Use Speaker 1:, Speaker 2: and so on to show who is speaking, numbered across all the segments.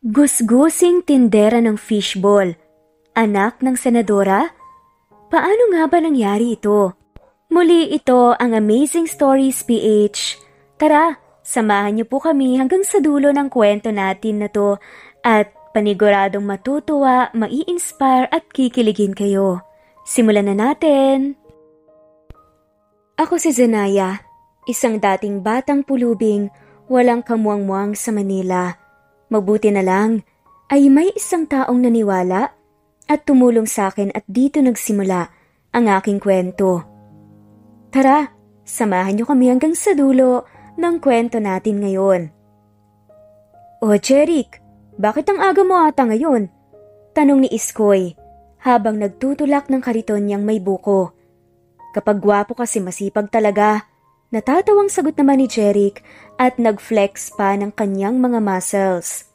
Speaker 1: Gusgusing tindera ng fishball. Anak ng senadora? Paano nga ba nangyari ito? Muli ito ang Amazing Stories PH. Tara, samahan niyo po kami hanggang sa dulo ng kwento natin na to at paniguradong matutuwa, mai-inspire at kikiligin kayo. Simulan na natin! Ako si Zenaya, isang dating batang pulubing walang kamuang-muang sa Manila. Mabuti na lang ay may isang taong naniwala at tumulong sa akin at dito nagsimula ang aking kwento. Tara, samahan niyo kami hanggang sa dulo ng kwento natin ngayon. O Jeric, bakit ang aga mo ata ngayon? Tanong ni Iskoy habang nagtutulak ng kariton niyang may buko. Kapag gwapo kasi masipag talaga. Natatawang sagot naman ni Jeric at nag-flex pa ng kanyang mga muscles.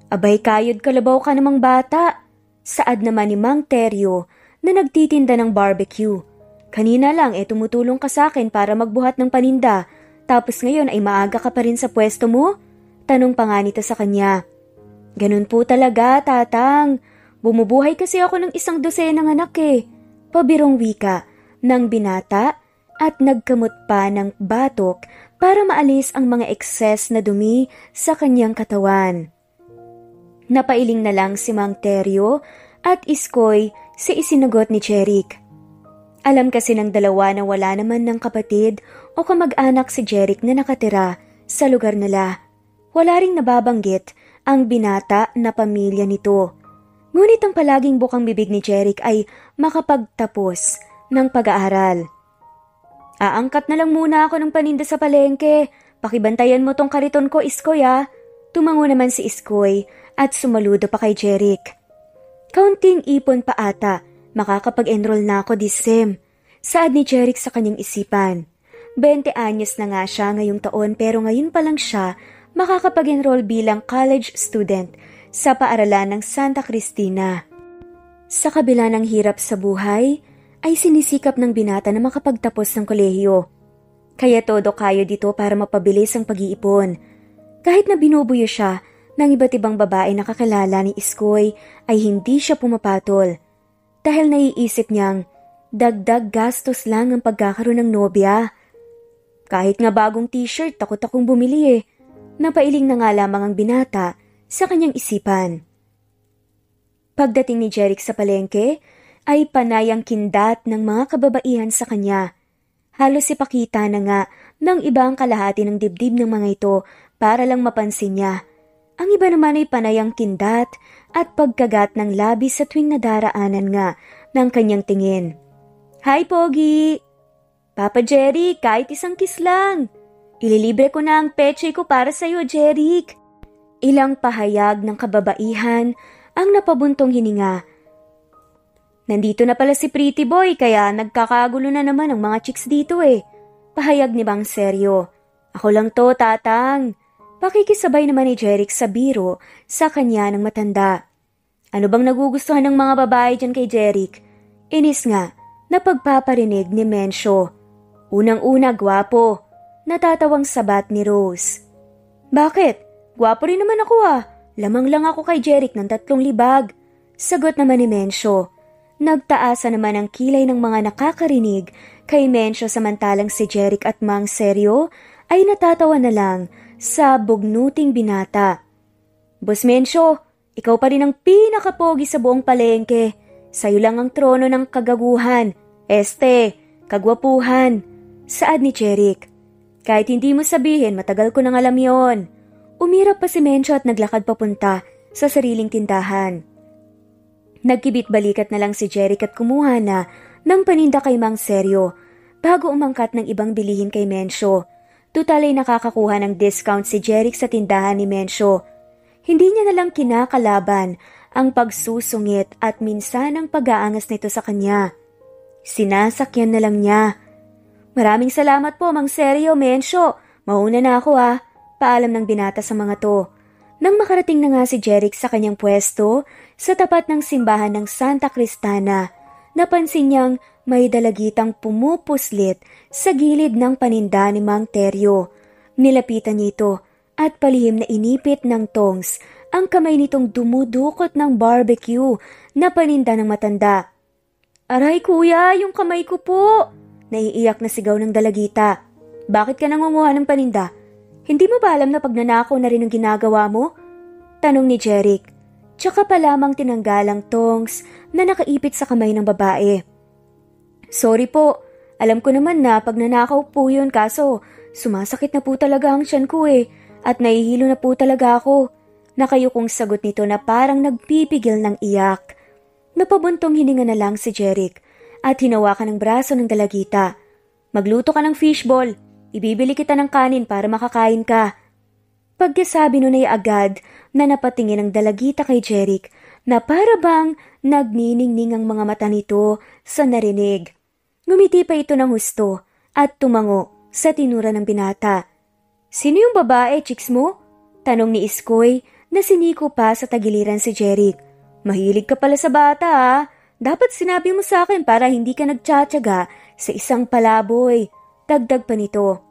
Speaker 1: Abay kayod kalabaw ka namang bata. Saad naman ni Mang Teryo na nagtitinda ng barbecue. Kanina lang tumutulong ka sa akin para magbuhat ng paninda. Tapos ngayon ay maaga ka pa rin sa pwesto mo? Tanong pa nga nito sa kanya. Ganun po talaga, tatang. Bumubuhay kasi ako ng 12 anak Pabirong wika ng binata at nagkamot pa ng batok para maalis ang mga excess na dumi sa kanyang katawan. Napailing na lang si Mang Teryo at Iskoy sa isinagot ni Jeric. Alam kasi ng dalawa na wala naman ng kapatid o kamag-anak si Jeric na nakatira sa lugar nila. Wala ring nababanggit ang binata na pamilya nito. Ngunit ang palaging bukang bibig ni Jeric ay makapagtapos ng pag-aaral. Aangkat na lang muna ako ng paninda sa palengke. Pakibantayan mo tong kariton ko, Iskoy Tumango naman si Iskoy at sumaludo pa kay Jeric. Kaunting ipon pa ata, makakapag-enroll na ako this sem. Saad ni Jeric sa kanyang isipan. 20 anyos na nga siya ngayong taon pero ngayon pa lang siya makakapag-enroll bilang college student sa paaralan ng Santa Cristina. Sa kabila ng hirap sa buhay, ay sinisikap ng binata na makapagtapos ng kolehiyo. Kaya todo kayo dito para mapabilis ang pag-iipon. Kahit na binubuyo siya ng iba't ibang babae na kakilala ni Iskoy ay hindi siya pumapatol. Dahil naiisip niyang dagdag gastos lang ang pagkakaroon ng nobya. Kahit nga bagong t-shirt takot akong bumili Napailing na nga lamang ang binata sa kanyang isipan. Pagdating ni Jeric sa palengke, ay panay ang kindat ng mga kababaihan sa kanya. Halos ipakita na nga ng ibang kalahati ng dibdib ng mga ito para lang mapansin niya. Ang iba naman ay panay ang kindat at pagkagat ng labi sa tuwing nadaraanan nga ng kanyang tingin. Hi, Pogi! Papa Jerry, kahit isang kiss lang. Ililibre ko na ang peche ko para sa'yo, Jeric. Ilang pahayag ng kababaihan ang napabuntong hininga. Nandito na pala si Pretty Boy kaya nagkakagulo na naman ang mga chicks dito Pahayag ni Mang Seryo. Ako lang to, tatang. Pakikisabay naman ni Jeric sa biro sa kanya ng matanda. Ano bang nagugustuhan ng mga babae dyan kay Jeric? Inis nga na pagpaparinig ni Mencio. Unang-una, gwapo. Natatawang sabat ni Rose. Bakit? Gwapo rin naman ako Lamang lang ako kay Jeric ng 3 libag. Sagot naman ni Mencio. Nagtaasa naman ang kilay ng mga nakakarinig kay Mencio samantalang si Jeric at Mang Seryo ay natatawa na lang sa bugnuting binata. Boss Mencio, ikaw pa rin ang pinakapogi sa buong palengke. Sa'yo lang ang trono ng kagaguhan. Kagwapuhan. Saad ni Jeric. Kahit hindi mo sabihin, matagal ko nang alam yon. Umirap pa si Mencio at naglakad papunta sa sariling tindahan. Nagkibit-balikat na lang si Jeric at kumuha na ng paninda kay Mang Seryo bago umangkat ng ibang bilihin kay Mencio. Tutal ay nakakakuha ng discount si Jeric sa tindahan ni Mencio. Hindi niya nalang kinakalaban ang pagsusungit at minsan ang pag-aangas nito sa kanya. Sinasakyan na lang niya. Maraming salamat po, Mang Seryo, Mencio. Mauna na ako Paalam ng binata sa mga to. Nang makarating na nga si Jeric sa kanyang pwesto, sa tapat ng simbahan ng Santa Cristana, napansin niyang may dalagitang pumupuslit sa gilid ng paninda ni Mang Teryo. Nilapitan niya ito at palihim na inipit ng tongs ang kamay nitong dumudukot ng barbecue na paninda ng matanda. Aray kuya, yung kamay ko po! Naiiyak na sigaw ng dalagita. Bakit ka nangunguha ng paninda? Hindi mo ba alam na pagnanakaw na rin ang ginagawa mo? Tanong ni Jeric. Tsaka pa lamang tinanggal ang tongs na nakaipit sa kamay ng babae. Sorry po, alam ko naman na pagnanakaw po yun kaso sumasakit na po talaga ang tiyan ko at nahihilo na po talaga ako. Nakayukong sagot nito na parang nagpipigil ng iyak. Napabuntong hininga na lang si Jeric at hinawakan ng braso ng dalagita. Magluto ka ng fishball. Ibibili kita ng kanin para makakain ka. Pagkasabi nun ay agad na napatingin ang dalagita kay Jeric na para bang nagniningning ang mga mata nito sa narinig. Ngumiti pa ito ng husto at tumango sa tinura ng binata. Sino yung babae, chicks mo? Tanong ni Iskoy na siniko pa sa tagiliran si Jeric. Mahilig ka pala sa bata ha. Dapat sinabi mo sa akin para hindi ka nagtsatsaga sa isang palaboy. Dagdag pa nito.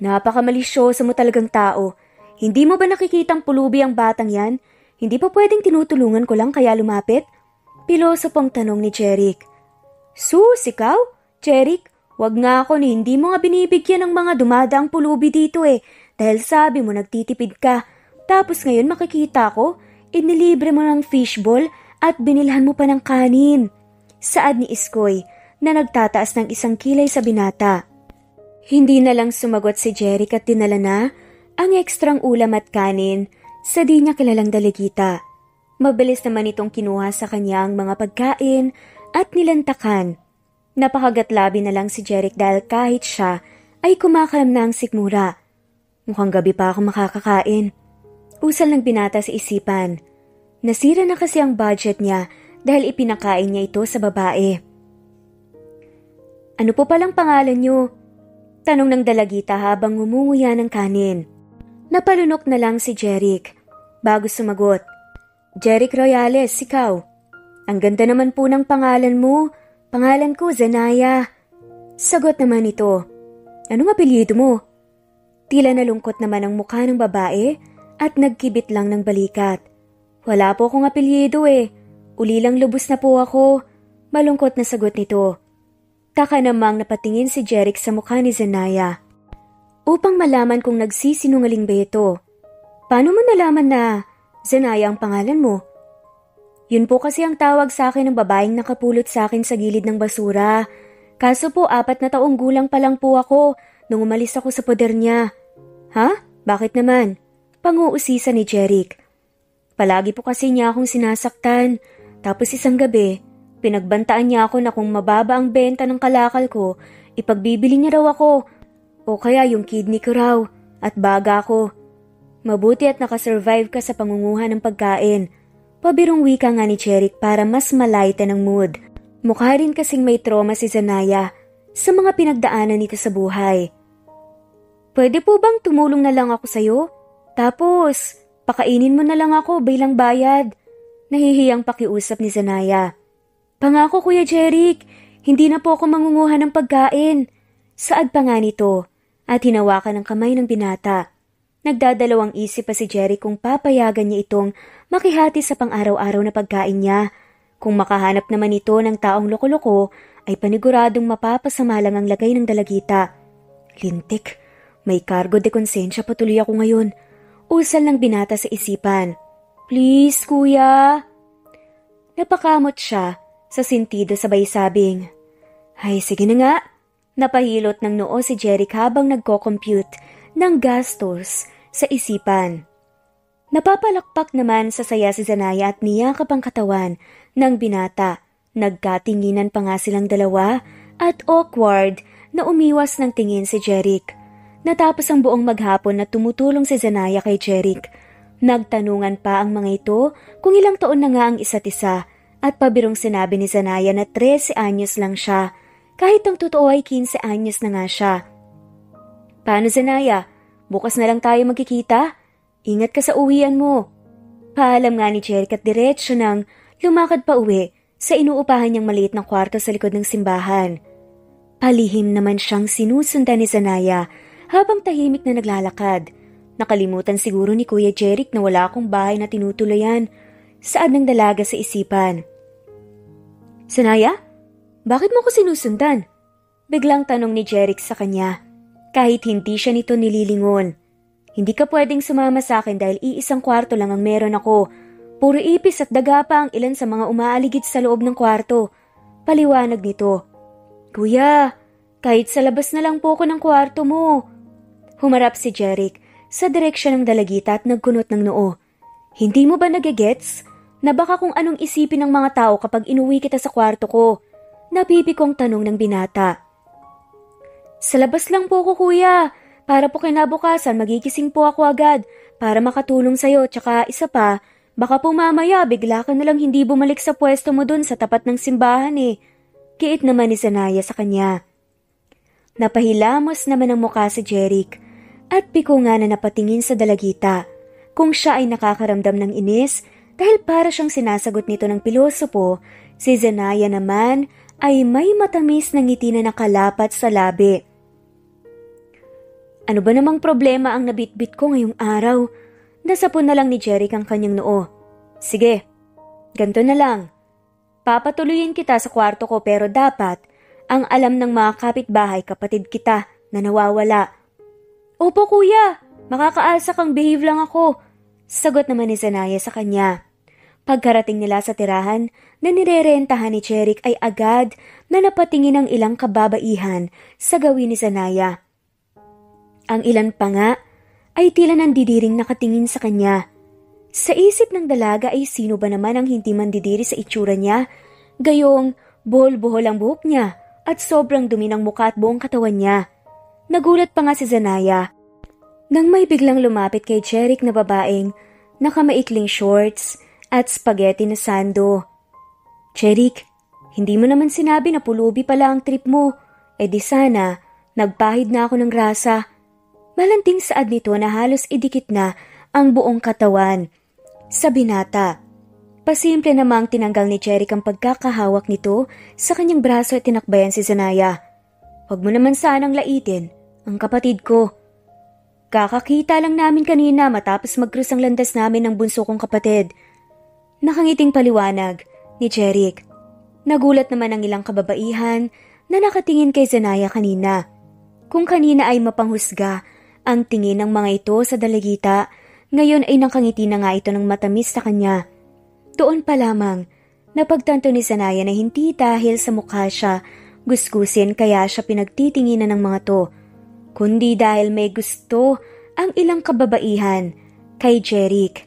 Speaker 1: Napakamalisyoso mo talagang tao. Hindi mo ba nakikitang pulubi ang batang yan? Hindi pa pwedeng tinutulungan ko lang kaya lumapit? Pilosopong tanong ni Jeric. Sus, ikaw? Jeric, wag nga ako ni hindi mo nga binibigyan ng mga dumadaang pulubi dito dahil sabi mo nagtitipid ka. Tapos ngayon makikita ko, inilibre mo ng fishball at binilhan mo pa ng kanin. Saad ni Iskoy na nagtataas ng 1 kilay sa binata. Hindi na lang sumagot si Jeric at dinala na ang ekstrang ulam at kanin sa di niya kilalang dalagita. Mabilis naman itong kinuha sa kanya ang mga pagkain at nilantakan. Napakagatlabi na lang si Jeric dahil kahit siya ay kumakalam na ang sikmura. Mukhang gabi pa ako makakakain. Usal ng binata sa isipan. Nasira na kasi ang budget niya dahil ipinakain niya ito sa babae. Ano po palang pangalan niyo? Tanong ng dalagita habang ngumunguya ng kanin. Napalunok na lang si Jeric bago sumagot. Jeric Royales, ikaw. Ang ganda naman po ng pangalan mo. Pangalan ko, Zenaya. Sagot naman ito. Anong apelyido mo? Tila nalungkot naman ang mukha ng babae at nagkibit lang ng balikat. Wala po akong apelyido Ulilang lubos na po ako. Malungkot na sagot nito. Taka namang napatingin si Jeric sa mukha ni Zenaya. Upang malaman kung nagsisinungaling ba ito. Paano mo nalaman na Zenaya ang pangalan mo? Yun po kasi ang tawag sa akin ng babaeng nakapulot sa akin sa gilid ng basura. Kaso po 4 na taong gulang pa lang po ako nung umalis ako sa poder niya. Ha? Bakit naman? Panguusisa ni Jeric. Palagi po kasi niya akong sinasaktan. Tapos isang gabi, pinagbantaan niya ako na kung mababa ang benta ng kalakal ko, ipagbibili niya raw ako. O kaya yung kidney ko raw at baga ko. Mabuti at nakasurvive ka sa pangunguha ng pagkain. Pabirong wika nga ni Jeric para mas malaitan ang mood. Mukha rin kasing may trauma si Zenaya sa mga pinagdaanan nito sa buhay. Pwede po bang tumulong na lang ako sa'yo? Tapos, pakainin mo na lang ako bilang bayad. Nahihiyang pakiusap ni Zenaya. Pangako Kuya Jeric, hindi na po ako mangunguha ng pagkain. Saad pa nga nito at hinawakan ang kamay ng binata. Nagdadalawang isip pa si Jeric kung papayagan niya itong makihati sa pang-araw-araw na pagkain niya. Kung makahanap naman ito ng taong loko-loko, ay paniguradong mapapasama lang ang lagay ng dalagita. Lintik, may kargo de konsensya patuloy ako ngayon. Usal ng binata sa isipan. Please, kuya. Napakamot siya sa sentido sabay sabing. Ay, sige na nga. Napahilot ng noo si Jeric habang nagko-compute ng gastos sa isipan. Napapalakpak naman sa saya si Zenaya at niyakap ang katawan ng binata. Nagkatinginan pa nga silang dalawa at awkward na umiwas ng tingin si Jeric. Natapos ang buong maghapon na tumutulong si Zenaya kay Jeric. Nagtanungan pa ang mga ito kung ilang taon na nga ang isa't isa at pabirong sinabi ni Zenaya na 13 anyos lang siya kahit ang totoo ay 15 anyos na nga siya. Paano Zenaya? Bukas na lang tayo magkikita? Ingat ka sa uwian mo. Paalam nga ni Jeric at diretsyo nang lumakad pa uwi sa inuupahan niyang maliit na kwarto sa likod ng simbahan. Palihim naman siyang sinusundan ni Zenaya habang tahimik na naglalakad. Nakalimutan siguro ni Kuya Jeric na wala akong bahay na tinutulayan. Saad ng dalaga sa isipan. Sanaya, bakit mo ko sinusundan? Biglang tanong ni Jeric sa kanya. Kahit hindi siya nito nililingon. Hindi ka pwedeng sumama sa akin dahil iisang kwarto lang ang meron ako. Puro ipis at daga pa ang ilan sa mga umaaligid sa loob ng kwarto. Paliwanag nito. Kuya, kahit sa labas na lang po ko ng kwarto mo. Humarap si Jeric sa direksyon ng dalagita at nagkunot ng noo. Hindi mo ba nagigets? Na baka kung anong isipin ng mga tao kapag inuwi kita sa kwarto ko. Napipikong tanong ng binata. Sa labas lang po ko kuya. Para po kinabukasan magigising po ako agad para makatulong sa'yo. Tsaka isa pa, baka po mamaya bigla ka nalang hindi bumalik sa pwesto mo dun sa tapat ng simbahan eh. Kiit naman ni Sanaya sa kanya. Napahilamos naman ang mukha si Jeric at piko nga na napatingin sa dalagita. Kung siya ay nakakaramdam ng inis, dahil para siyang sinasagot nito ng pilosopo, si Zenaya naman ay may matamis na ngiti na nakalapat sa labi. Ano ba namang problema ang nabitbit ko ngayong araw? Nasapon na lang ni Jeric ang kanyang noo. Sige, ganito na lang. Papatuloyin kita sa kwarto ko pero dapat ang alam ng mga kapitbahay kapatid kita na nawawala. Opo kuya, makakaalsa kang behave lang ako. Sagot naman ni Zenaya sa kanya. Pagkarating nila sa tirahan na nirerentahan ni Jeric ay agad na napatingin ang ilang kababaihan sa gawin ni Zenaya. Ang ilan pa nga ay tila nandidiring nakatingin sa kanya. Sa isip ng dalaga ay sino ba naman ang hindi mandidiri sa itsura niya? Gayong buhol-buhol ang buhok niya at sobrang dumi ng mukha at buong katawan niya. Nagulat pa nga si Zenaya nang may biglang lumapit kay Jeric na babaeng nakamaikling shorts at spaghetti na sando. Jeric, hindi mo naman sinabi na pulubi pala ang trip mo. E di sana, nagpahid na ako ng grasa. Malanting saad nito na halos idikit na ang buong katawan. Sa binata, pasimple namang tinanggal ni Jeric ang pagkakahawak nito sa kanyang braso at tinakbayan si Zenaya. Huwag mo naman sanang laitin ang kapatid ko. Kakakita lang namin kanina matapos mag-cruise ang landas namin ng bunso kong kapatid. Nakangiting paliwanag ni Jeric. Nagulat naman ang ilang kababaihan na nakatingin kay Zenaya kanina. Kung kanina ay mapanghusga ang tingin ng mga ito sa dalagita, ngayon ay nakangiti na nga ito ng matamis sa kanya. Doon pa lamang, napagtanto ni Zenaya na hindi dahil sa mukha siya gusgusin kaya siya pinagtitinginan ng mga to, kundi dahil may gusto ang ilang kababaihan kay Jeric.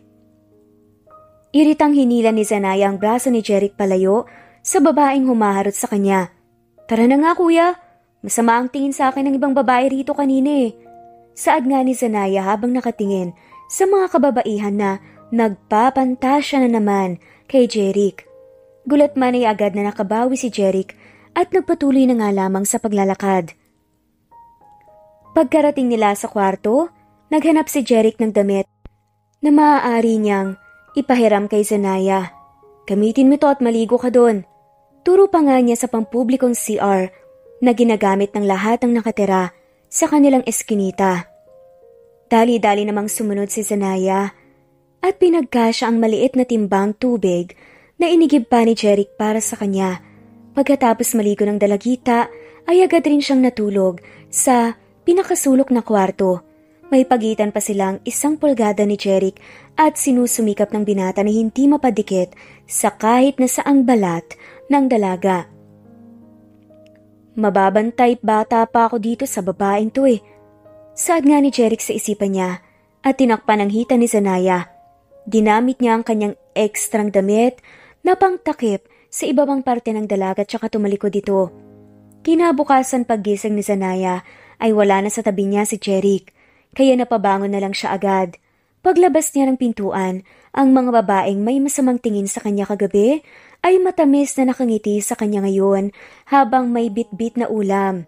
Speaker 1: Iritang hinila ni Zenaya ang braso ni Jeric palayo sa babaeng humaharot sa kanya. Tara na nga kuya, masama ang tingin sa akin ng ibang babae rito kanina eh. Saad nga ni Zenaya habang nakatingin sa mga kababaihan na nagpapantasya na naman kay Jeric. Gulat man ay agad na nakabawi si Jeric at nagpatuloy na nga lamang sa paglalakad. Pagkarating nila sa kwarto, naghanap si Jeric ng damit na maaari niyang ipahiram kay Zenaya. Gamitin mo to at maligo ka doon. Turo pa nga niya sa pampublikong CR na ginagamit ng lahat ng nakatira sa kanilang eskinita. Dali-dali namang sumunod si Zenaya at pinagkasya ang maliit na timbang tubig na inigib pa ni Jeric para sa kanya. Pagkatapos maligo ng dalagita ay agad rin siyang natulog sa pinakasulok na kwarto. May pagitan pa silang 1 pulgada ni Jeric at sinusumikap ng binata na hindi mapadikit sa kahit na saang balat ng dalaga. Mababantay bata pa ako dito sa babaeng to eh. Saad nga ni Jeric sa isipan niya at tinakpan ang hita ni Zenaya. Ginamit niya ang kanyang ekstrang damit na pangtakip sa ibabang parte ng dalaga at saka tumalikod dito. Kinabukasan paggising ni Zenaya ay wala na sa tabi niya si Jeric, kaya napabangon na lang siya agad. Paglabas niya ng pintuan, ang mga babaeng may masamang tingin sa kanya kagabi ay matamis na nakangiti sa kanya ngayon habang may bit-bit na ulam.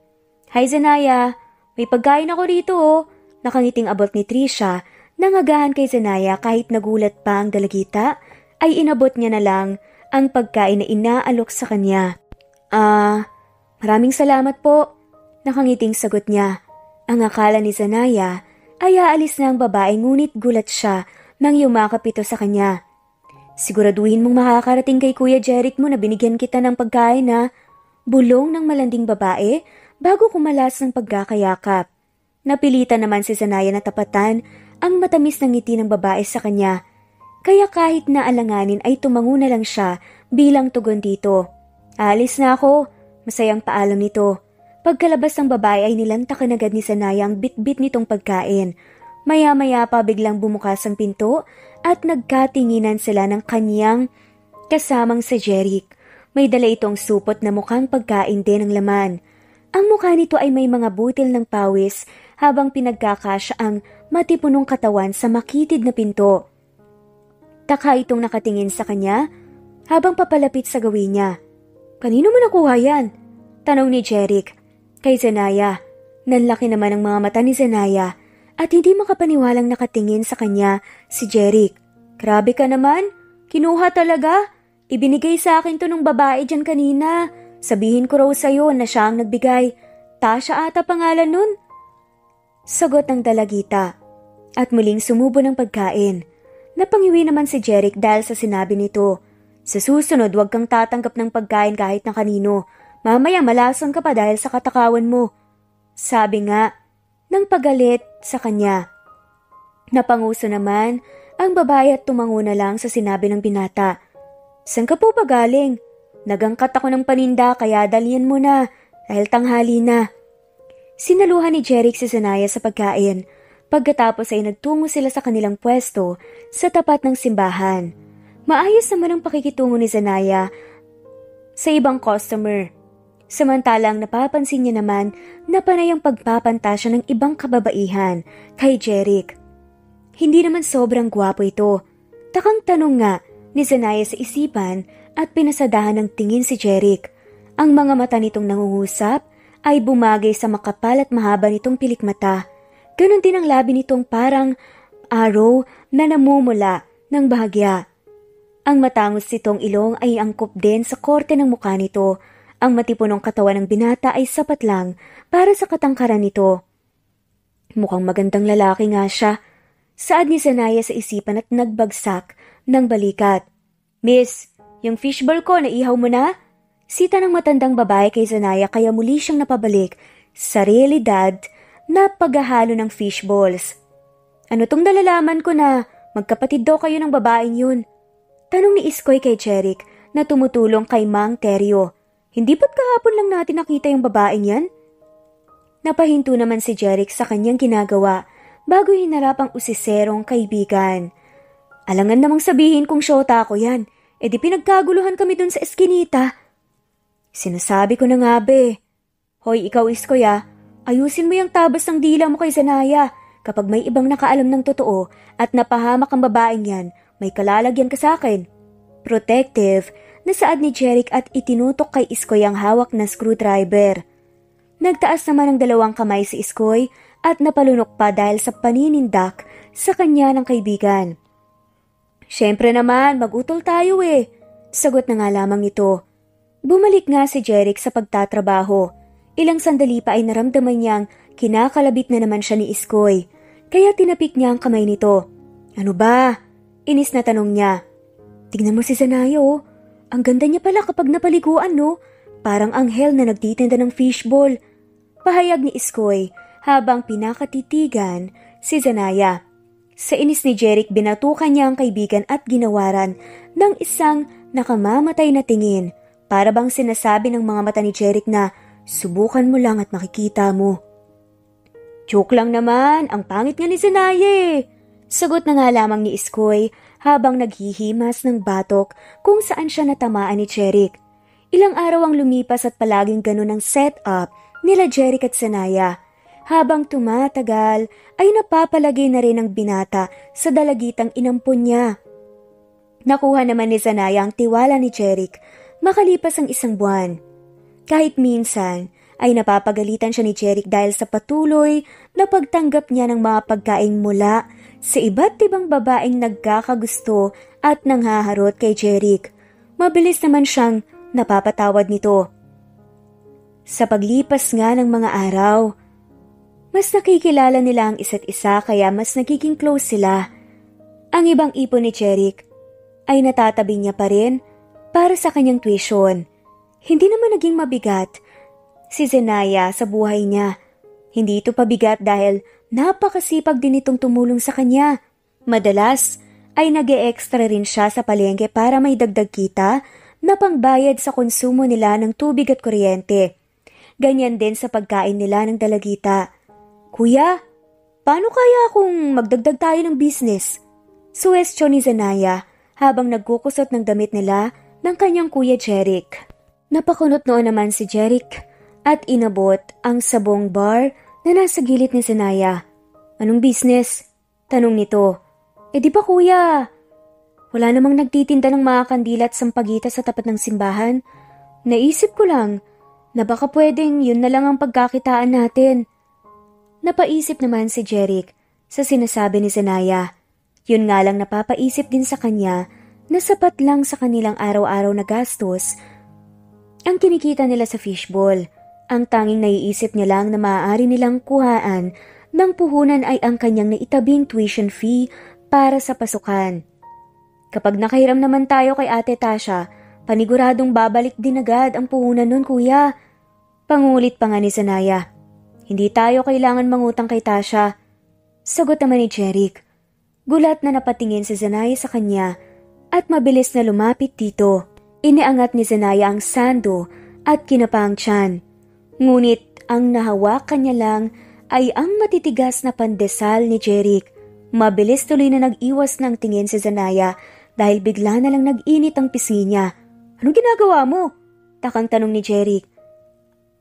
Speaker 1: Hi Zenaya, may pagkain ako rito oh. Nakangiting abot ni Trisha, nangagahan kay Zenaya kahit nagulat pa ang dalagita, ay inabot niya na lang ang pagkain na inaalok sa kanya. Maraming salamat po. Nakangiting sagot niya. Ang akala ni Zenaya ay aalis na ang babae ngunit gulat siya nang yumakap ito sa kanya. Siguraduhin mong makakarating kay Kuya Jeric mo na binigyan kita ng pagkain na bulong ng malanding babae bago kumalas ng pagkakayakap. Napilitan naman si Zanaya na tapatan ang matamis ng ngiti ng babae sa kanya. Kaya kahit na alanganin ay tumango na lang siya bilang tugon dito. Alis na ako, masayang paalam nito. Pagkalabas ng babae ay nilantakan agad ni Zanaya ang bitbit nitong pagkain. Maya-maya pa biglang bumukas ang pinto at nagkatinginan sila ng kanyang kasamang si Jeric. May dala itong supot na mukhang pagkain din ang laman. Ang mukha nito ay may mga butil ng pawis habang pinagkakasya ang matipunong katawan sa makitid na pinto. Taka itong nakatingin sa kanya habang papalapit sa gawin niya. Kanino mo nakuha yan? Tanong ni Jeric. Kay Zanaya. Nanlaki naman ang mga mata ni Zanaya at hindi makapaniwalang nakatingin sa kanya si Jeric. Grabe ka naman, kinuha talaga. Ibinigay sa akin to ng babae dyan kanina. Sabihin ko raw sa'yo na siya ang nagbigay. Tasha ata pangalan nun. Sagot ng dalagita at muling sumubo ng pagkain. Napangiwi naman si Jeric dahil sa sinabi nito. Sa susunod, huwag kang tatanggap ng pagkain kahit na kanino. Mamaya malason ka pa dahil sa katakawan mo. Sabi nga, ng pagalit sa kanya. Napanguso naman ang babae at tumango na lang sa sinabi ng binata. Saan ka po ba galing? Nagangkat ako ng paninda kaya dalhin mo na dahil tanghali na. Sinaluhan ni Jeric si Zanaya sa pagkain. Pagkatapos ay nagtungo sila sa kanilang pwesto sa tapat ng simbahan. Maayos naman ang pakikitungo ni Zanaya sa ibang customer. Samantalang napapansin niya naman na panay ang pagpapantasya ng ibang kababaihan kay Jeric. Hindi naman sobrang gwapo ito. Takang tanong nga ni Zanaya sa isipan at pinasadahan ng tingin si Jeric. Ang mga mata nitong nangungusap ay bumagay sa makapal at mahaba nitong pilikmata. Ganon din ang labi nitong parang araw na namumula ng bahagya. Ang matangos nitong ilong ay angkop din sa korte ng mukha nito. Ang matipunong katawan ng binata ay sapat lang para sa katangkaran nito. Mukhang magandang lalaki nga siya. Saad ni Zanaya sa isipan at nagbagsak ng balikat. Miss, yung fishball ko naihaw mo na? Sita ng matandang babae kay Zanaya kaya muli siyang napabalik sa realidad na paghahalo ng fishballs. Ano tong nalalaman ko na magkapatid daw kayo ng babaeng yun? Tanong ni Iskoy kay Jeric na tumutulong kay Mang Teryo. Hindi ba't kahapon lang natin nakita yung babaeng yan? Napahinto naman si Jeric sa kanyang ginagawa bago hinarap ang usiserong kaibigan. Alangan namang sabihin kung syota ako yan, di pinagkaguluhan kami dun sa eskinita. Sinasabi ko na nga be. Hoy ikaw Iskoy ayusin mo yung tabas ng dila mo kay Zanaya. Kapag may ibang nakaalam ng totoo at napahamak ang babaeng yan, may kalalagyan ka sa akin. Protective, nasaad ni Jeric at itinutok kay Iskoy ang hawak na screwdriver. Nagtaas naman ng dalawang kamay si Iskoy at napalunok pa dahil sa paninindak sa kanya ng kaibigan. Siyempre naman, magutol tayo sagot na nga lamang ito. Bumalik nga si Jeric sa pagtatrabaho. Ilang sandali pa ay naramdaman niyang kinakalabit na naman siya ni Iskoy, kaya tinapik niya ang kamay nito. Ano ba? Inis na tanong niya. Tignan mo si Zanaya Ang ganda niya pala kapag napaliguan no? Parang anghel na nagtitinda ng fishball. Pahayag ni Iskoy habang pinakatitigan si Zanaya. Sa inis ni Jeric binatukan niya ang kaibigan at ginawaran ng isang nakamamatay na tingin. Para bang sinasabi ng mga mata ni Jeric na subukan mo lang at makikita mo. Joke lang naman, ang pangit nga ni Zanaya Sagot na nga lamang ni Iskoy habang naghihimas ng batok kung saan siya natamaan ni Jeric. Ilang araw ang lumipas at palaging ganun ang setup nila Jeric at Zanaya. Habang tumatagal ay napapalagay na rin ang binata sa dalagitang inampun niya. Nakuha naman ni Zanaya ang tiwala ni Jeric makalipas ang isang buwan. Kahit minsan ay napapagalitan siya ni Jeric dahil sa patuloy na pagtanggap niya ng mga pagkain mula sa iba't ibang babaeng nagkakagusto at nanghaharot kay Jeric. Mabilis naman siyang napapatawad nito. Sa paglipas nga ng mga araw, Mas nakikilala nila ang isa't isa kaya mas nagiging close sila. Ang ibang ipon ni Jeric ay natatabi niya pa rin para sa kanyang tuition. Hindi naman naging mabigat si Zenaya sa buhay niya. Hindi ito pabigat dahil napakasipag din itong tumulong sa kanya. Madalas ay nag-e-extra rin siya sa palengke para may dagdag kita na pangbayad sa konsumo nila ng tubig at kuryente. Ganyan din sa pagkain nila ng dalagita. Kuya, paano kaya kung magdagdag tayo ng business? Suwestyon ni Zenaya habang nagkukusot ng damit nila ng kanyang kuya Jeric. Napakunot noon naman si Jeric at inabot ang sabong bar na nasa gilid ni Zenaya. Anong business? Tanong nito. Di ba kuya? Wala namang nagtitinda ng mga kandila at sampagita sa tapat ng simbahan. Naisip ko lang na baka pwedeng yun na lang ang pagkakitaan natin. Napaisip naman si Jeric sa sinasabi ni Zenaya. Yun nga lang napapaisip din sa kanya na sapat lang sa kanilang araw-araw na gastos ang kinikita nila sa fishbowl. Ang tanging naiisip niya lang na maaari nilang kuhaan ng puhunan ay ang kanyang naitabing tuition fee para sa pasukan. Kapag nakahiram naman tayo kay Ate Tasha, paniguradong babalik din agad ang puhunan nun kuya. Pangulit pa nga ni Zenaya. Hindi tayo kailangan mangutang kay Tasha. Sagot naman ni Jeric. Gulat na napatingin si Zenaya sa kanya at mabilis na lumapit dito. Iniangat ni Zenaya ang sando at kinapa ang tiyan. Ngunit ang nahawakan niya lang ay ang matitigas na pandesal ni Jeric. Mabilis tuloy na nag-iwas ng tingin si Zenaya dahil bigla na lang nag-init ang pisi niya. Anong ginagawa mo? Takang tanong ni Jeric.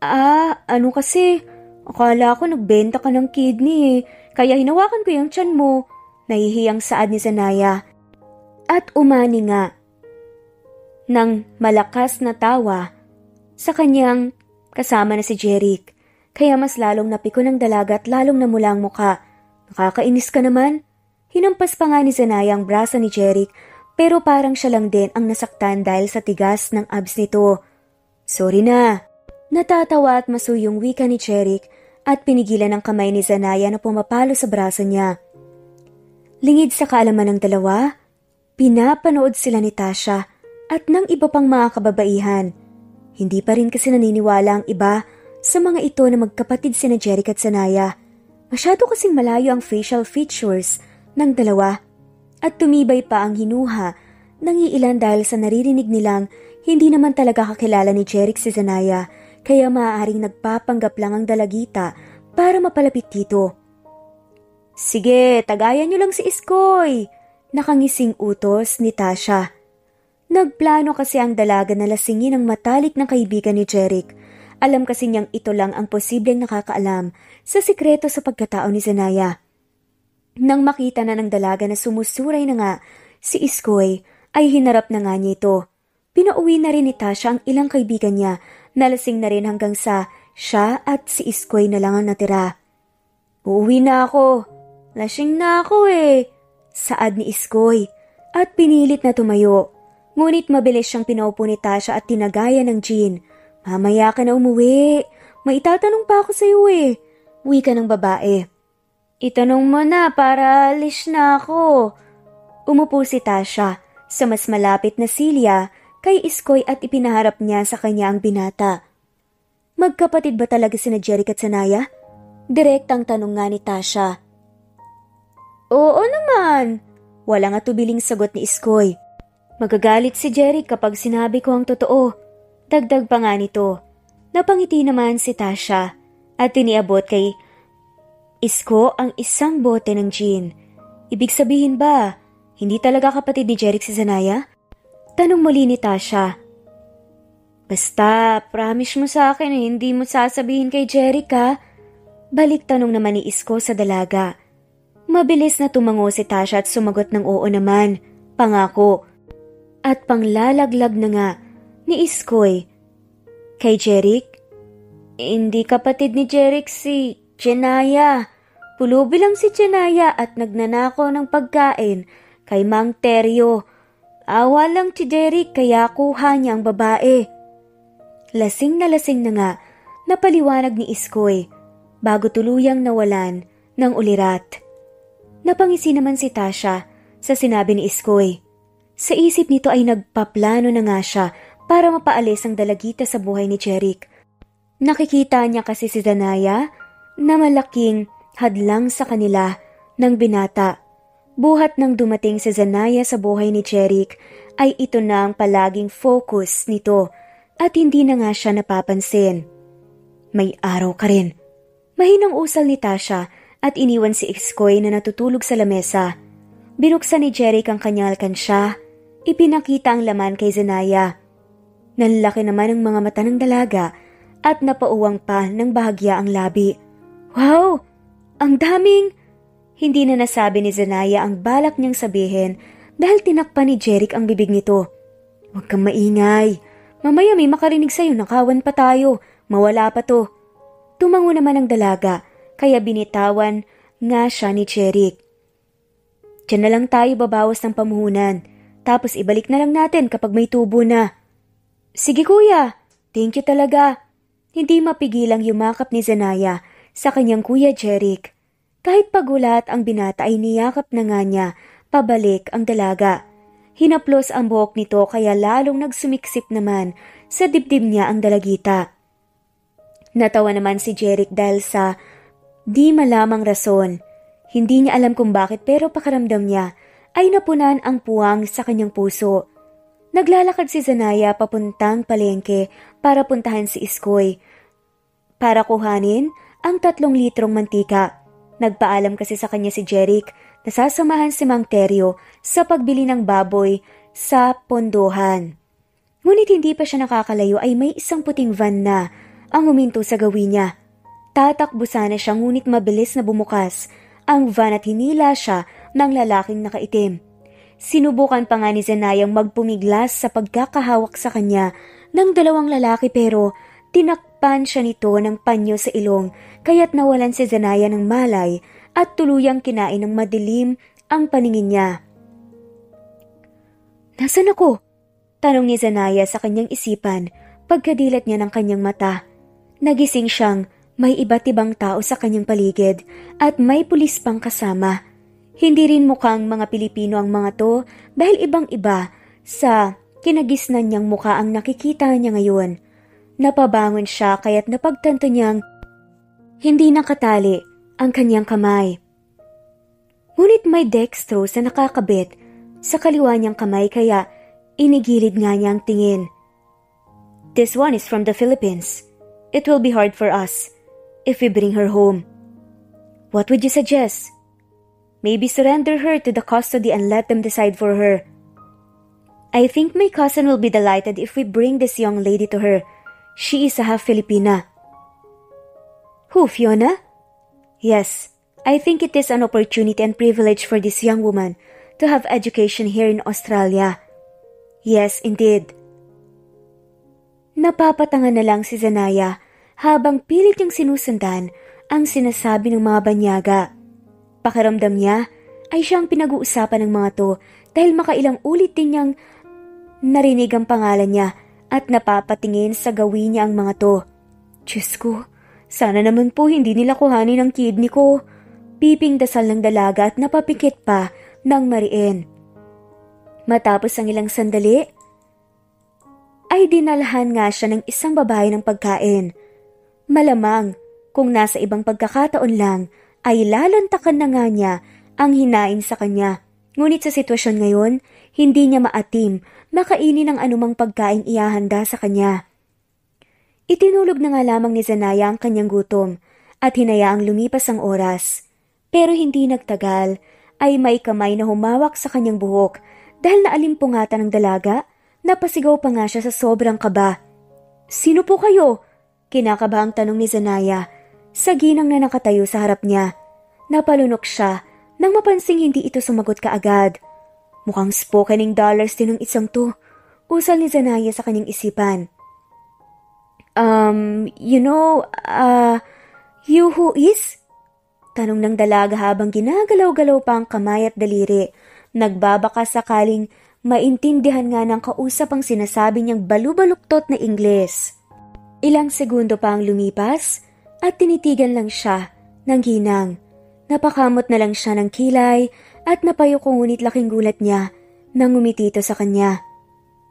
Speaker 1: Ano kasi? Akala ko nagbenta ka ng kidney kaya hinawakan ko yung tiyan mo. Nahihiyang saad ni Zenaya. At umani nga ng malakas na tawa sa kanyang kasama na si Jeric. Kaya mas lalong napiko ng dalaga at lalong namula ang muka. Nakakainis ka naman. Hinampas pa nga ni Zenaya ang braso ni Jeric pero parang siya lang din ang nasaktan dahil sa tigas ng abs nito. Sorry na. Natatawa at masuyong wika ni Jeric at pinigilan ang kamay ni Zenaya na pumapalo sa braso niya. Lingid sa kaalaman ng dalawa, pinapanood sila ni Tasha at ng iba pang mga kababaihan. Hindi pa rin kasi naniniwala ang iba sa mga ito na magkapatid sina Jeric at Zenaya. Masyado kasing malayo ang facial features ng dalawa at tumibay pa ang hinuha ng iilan dahil sa naririnig nilang hindi naman talaga kakilala ni Jeric si Zenaya kaya maaaring nagpapanggap lang ang dalagita para mapalapit dito. Sige, tagayan niyo lang si Iskoy, nakangising utos ni Tasha. Nagplano kasi ang dalaga na lasingin ang matalik ng kaibigan ni Jeric. Alam kasi niyang ito lang ang posibleng nakakaalam sa sikreto sa pagkatao ni Zenaya. Nang makita na ng dalaga na sumusuray na nga si Iskoy, ay hinarap na nga niya ito. Pinauwi na rin ni Tasha ang ilang kaibigan niya, nalasing na rin hanggang sa siya at si Iskoy na lang ang natira. Uuwi na ako. Lasing na ako saad ni Iskoy at pinilit na tumayo. Ngunit mabilis siyang pinaupo ni Tasha at tinagaya ng Jean. Mamaya ka na umuwi. May itatanong pa ako sa iyo Wika ng babae. Itanong mo na para alis na ako. Umupo si Tasha sa mas malapit na silya kay Iskoy at ipinaharap niya sa kanya ang binata. Magkapatid ba talaga sina Jeric at Zenaya? Direktang tanong nga ni Tasha. Oo naman. Walang atubiling sagot ni Iskoy. Magagalit si Jeric kapag sinabi ko ang totoo. Dagdag pa nga nito. Napangiti naman si Tasha at tiniabot kay Isko ang isang bote ng gin. Ibig sabihin ba, hindi talaga kapatid ni Jeric si Zenaya? Tanong muli ni Tasha. Basta, promise mo sa akin hindi mo sasabihin kay Jeric ha? Balik tanong naman ni Isko sa dalaga. Mabilis na tumango si Tasha at sumagot ng oo naman, pangako. At panglalaglag na nga ni Iskoy. Kay Jeric? Hindi kapatid ni Jeric si Zenaya. Pulubi lang si Zenaya at nagnanakaw ng pagkain kay Mang Teryo. Awa lang si Jeric kaya kuha niya ang babae. Lasing na nga, napaliwanag ni Iskoy. bago tuluyang nawalan ng ulirat. Napangisi naman si Tasha sa sinabi ni Iskoy. Sa isip nito ay nagpaplano na nga siya para mapaalis ang dalagita sa buhay ni Jeric. Nakikita niya kasi si Zanaya na malaking hadlang sa kanila ng binata. Buhat nang dumating si Zanaya sa buhay ni Jeric ay ito na ang palaging focus nito at hindi na nga siya napapansin. May araw ka rin. Mahinang usal ni Tasha at iniwan si Iskoy na natutulog sa lamesa. Binuksan ni Jeric ang kanyang alkansya. Ipinakita ang laman kay Zanaya. Nanlaki naman ang mga mata ng dalaga at napauwang pa ng bahagya ang labi. Wow! Ang daming! Hindi na nasabi ni Zanaya ang balak niyang sabihin dahil tinakpan ni Jeric ang bibig nito. Huwag kang maingay. Mamaya may makarinig sa'yo, nakawan pa tayo. Mawala pa to. Tumango naman ang dalaga kaya binitawan nga siya ni Jeric. Diyan na lang tayo babawas ng pamuhunan. Tapos ibalik na lang natin kapag may tubo na. Sige kuya, thank you talaga. Hindi mapigilang yumakap ni Zanaya sa kanyang kuya Jeric. Kahit pagulat ang binata ay niyakap na nga niya pabalik ang dalaga. Hinaplos ang buhok nito kaya lalong nagsumiksik naman sa dibdib niya ang dalagita. Natawa naman si Jeric dahil sa di malamang rason. Hindi niya alam kung bakit pero pakaramdam niya ay napunan ang puwang sa kanyang puso. Naglalakad si Zanaya papuntang palengke para puntahan si Iskoy para kuhanin ang 3 litrong mantika. Nagpaalam kasi sa kanya si Jeric na sasamahan si Mang Teryo sa pagbili ng baboy sa pondohan. Ngunit hindi pa siya nakakalayo ay may isang puting van na ang huminto sa gawin niya. Tatakbo sana siya ngunit mabilis na bumukas ang van at hinila siya ng lalaking nakaitim. Sinubukan pa nga ni Zanayang magpumiglas sa pagkakahawak sa kanya ng 2 lalaki pero tinakpan siya nito ng panyo sa ilong kaya't nawalan si Zanaya ng malay at tuluyang kinain ng madilim ang paningin niya. Nasaan ako? Tanong ni Zanaya sa kanyang isipan pagkadilat niya ng kanyang mata. Nagising siyang may iba't ibang tao sa kanyang paligid at may pulis pang kasama. Hindi rin mukhang mga Pilipino ang mga to dahil ibang-iba sa kinagisnan niyang mukha ang nakikita niya ngayon. Napabangon siya kaya't napagtanto niyang hindi nakatali ang kanyang kamay. Ngunit may dextrose na nakakabit sa kaliwa niyang kamay kaya inigilid nga niya ang tingin. This one is from the Philippines. It will be hard for us if we bring her home. What would you suggest? Maybe surrender her to the custody and let them decide for her. I think my cousin will be delighted if we bring this young lady to her. She is a half Filipina. Who, Fiona? Yes, I think it is an opportunity and privilege for this young woman to have education here in Australia. Yes, indeed. Napapatangan na lang si Zanaya habang pilit niyang sinusundan ang sinasabi ng mga banyaga. Pakiramdam niya ay siyang pinag-uusapan ng mga to dahil makailang ulit din niyang narinig ang pangalan niya at napapatingin sa gawin niya ang mga to. Diyos ko, sana naman po hindi nila kuhanin ang kidney ko. Piping dasal ng dalaga at napapikit pa ng mariin. Matapos ang ilang sandali, ay dinalhan nga siya ng isang babae ng pagkain. Malamang kung nasa ibang pagkakataon lang ay lalantakan na nga niya ang hinain sa kanya. Ngunit sa sitwasyon ngayon, hindi niya maatim makainin ang anumang pagkain ihahanda sa kanya. Itinulog na nga lamang ni Zanaya ang kanyang gutom at hinayaang lumipas ang oras. Pero hindi nagtagal ay may kamay na humawak sa kanyang buhok dahil naalimpungatan ng dalaga, napasigaw pa nga siya sa sobrang kaba. Sino po kayo? Kinakabahang tanong ni Zanaya sa ginang na nakatayo sa harap niya. Napalunok siya nang mapansing hindi ito sumagot kaagad. Mukhang spokening dollars din ng isang to. Usal ni Zanaya sa kanyang isipan. You who is? Tanong ng dalaga habang ginagalaw-galaw pa ang kamay at daliri. Nagbabaka sakaling maintindihan nga ng kausap ang sinasabi niyang balubaluktot na Ingles. Ilang segundo pa ang lumipas, at tinitigan lang siya ng ginang. Napakamot na lang siya ng kilay at napayuko ngunit laking gulat niya nang ngumiti ito sa kanya.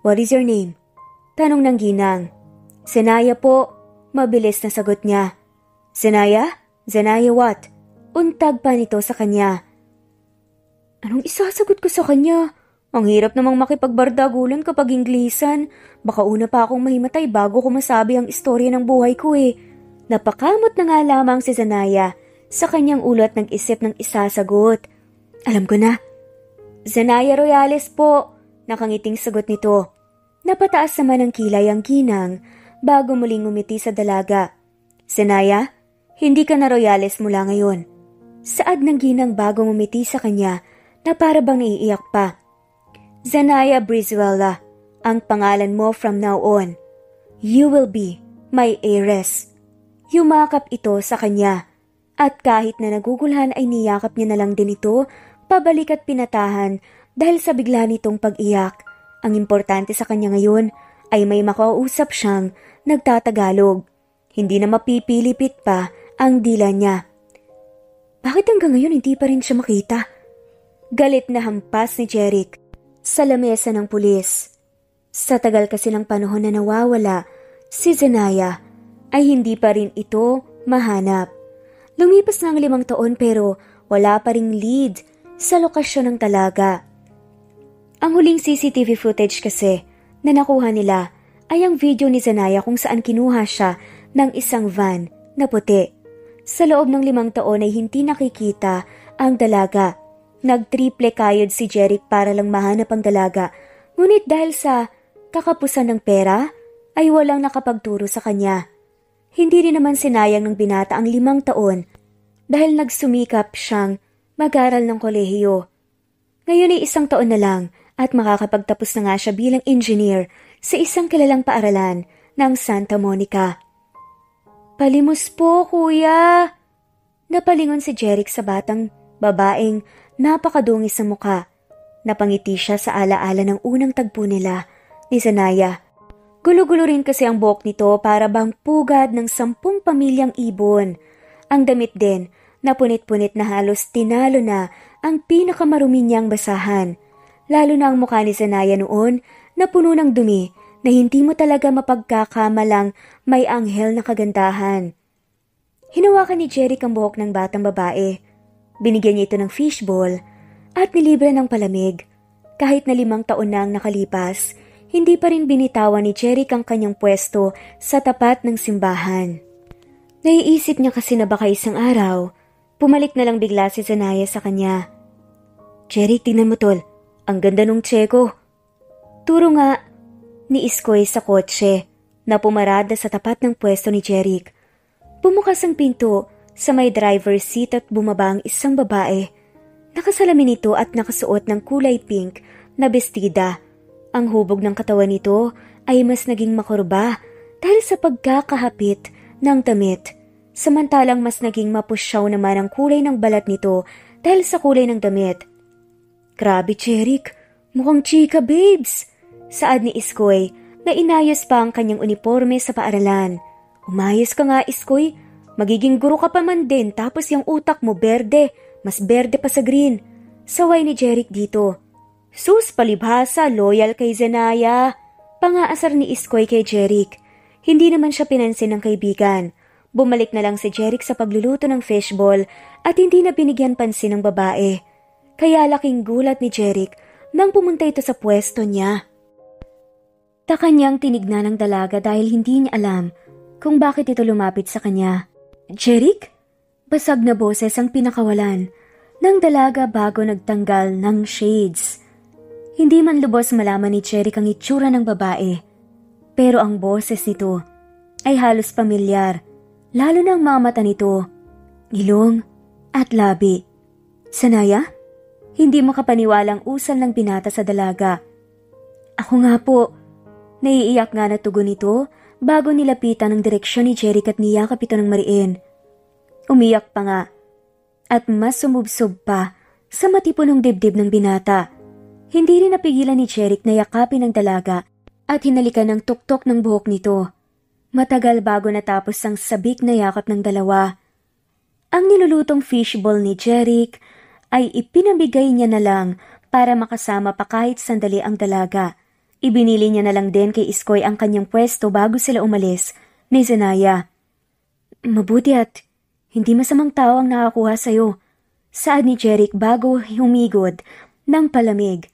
Speaker 1: "What is your name?" tanong ng ginang. "Zenaya po," mabilis na sagot niya. "Zenaya? Zenaya what?" Untag pa nito sa kanya. Anong isasagot ko sa kanya? Ang hirap namang makipagbardagulan kapag Inglisan. Baka una pa akong mahimatay bago ko masabi ang istorya ng buhay ko eh. Napakamot na nga lamang si Zenaya sa kanyang ulo at nag-isip ng isasagot. "Alam ko na." "Zenaya Royales po," nakangiting sagot nito. Napataas naman ng kilay ang ginang bago muling ngumiti sa dalaga. "Zenaya, hindi ka na Royales mula ngayon." Saad ng ginang bago ngumiti sa kanya na para bang naiiyak pa. "Zenaya Brizuela, ang pangalan mo from now on. You will be my heiress." Yumakap ito sa kanya at kahit na nagugulhan ay niyakap niya na lang din ito pabalik at pinatahan dahil sa bigla nitong pag-iyak. Ang importante sa kanya ngayon ay may makausap siyang nagtatagalog. Hindi na mapipilipit pa ang dila niya. Bakit hanggang ngayon hindi pa rin siya makita? Galit na hampas ni Jeric sa lamesa ng pulis. Sa tagal kasi ng panahon na nawawala, si Zenaya ay hindi pa rin ito mahanap. Lumipas na ang 5 taon pero wala pa ring lead sa lokasyon ng talaga. Ang huling CCTV footage kasi na nakuha nila ay ang video ni Zenaya kung saan kinuha siya ng isang van na puti. Sa loob ng 5 taon ay hindi nakikita ang dalaga. Nagtriple kayod si Jeric para lang mahanap ang dalaga. Ngunit dahil sa kakapusan ng pera ay walang nakapagturo sa kanya. Hindi rin naman sinayang ng binata ang 5 taon dahil nagsumikap siyang mag-aral ng kolehiyo. Ngayon ay 1 taon na lang at makakapagtapos na nga siya bilang engineer sa isang kilalang paaralan ng Santa Monica. "Palimos po, kuya!" Napalingon si Jeric sa batang babaeng napakadungis sa muka. Napangiti siya sa alaala ng unang tagpo nila ni Zenaya. Gulo-gulo rin kasi ang buhok nito para bang pugad ng 10 pamilyang ibon. Ang damit din, napunit-punit na halos tinalo na ang pinakamarumi niyang basahan. Lalo na ang mukha ni Zenaya noon na puno ng dumi na hindi mo talaga mapagkakamalang may anghel na kagandahan. Hinawakan ni Jeric ang buhok ng batang babae. Binigyan niya ito ng fishbowl at nilibre ng palamig. Kahit na 5 taon na ang nakalipas, hindi pa rin binitawan ni Jeric ang kanyang pwesto sa tapat ng simbahan. Naiisip niya kasi na baka isang araw, pumalik na lang bigla si Zenaya sa kanya. "Jeric, tingnan mo tol, ang ganda nung tseko." Turo nga ni Iskoy sa kotse na pumarada sa tapat ng pwesto ni Jeric. Bumukas ang pinto sa may driver's seat at bumaba ang isang babae. Nakasalamin ito at nakasuot ng kulay pink na bestida. Ang hubog ng katawan nito ay mas naging makurba dahil sa pagkakahapit ng damit. Samantalang mas naging mapusyaw naman ang kulay ng balat nito dahil sa kulay ng damit. "Grabe, Jeric, mukhang chika babes," saad ni Iskoy na inayos pa ang kanyang uniforme sa paaralan. "Umayos ka nga, Iskoy. Magiging guro ka pa man din tapos yung utak mo berde, mas berde pa sa green." Saway ni Jeric dito. "Sus, palibhasa, loyal kay Zenaya." Pangaasar ni Iskoy kay Jeric. Hindi naman siya pinansin ng kaibigan. Bumalik na lang si Jeric sa pagluluto ng fishball at hindi na binigyan pansin ng babae. Kaya laking gulat ni Jeric nang pumunta ito sa pwesto niya. Taka niyang tinignan ng dalaga dahil hindi niya alam kung bakit ito lumapit sa kanya. "Jeric?" Basag na boses ang pinakawalan ng dalaga bago nagtanggal ng shades. Hindi man lubos malaman ni Jeric ang itsura ng babae, pero ang boses nito ay halos pamilyar, lalo na ang mga mata nito, ilong at labi. "Zenaya?" Hindi makapaniwalang usal ng binata sa dalaga. "Ako nga po." Naiiyak nga na tugon nito bago nilapitan ang direksyon ni Jeric at niyakap ito ng mariin. Umiyak pa nga at mas sumubsob pa sa matipunong dibdib ng binata. Hindi rin napigilan ni Jeric na yakapin ang dalaga at hinalikan ng tuktok ng buhok nito. Matagal bago natapos ang sabik na yakap ng dalawa. Ang nilulutong fishball ni Jeric ay ipinabigay niya na lang para makasama pa kahit sandali ang dalaga. Ibinili niya na lang din kay Iskoy ang kanyang pwesto bago sila umalis ni Zenaya. Mabuti at hindi masamang tao ang nakakuha sa'yo, saad ni Jeric bago humigod ng palamig.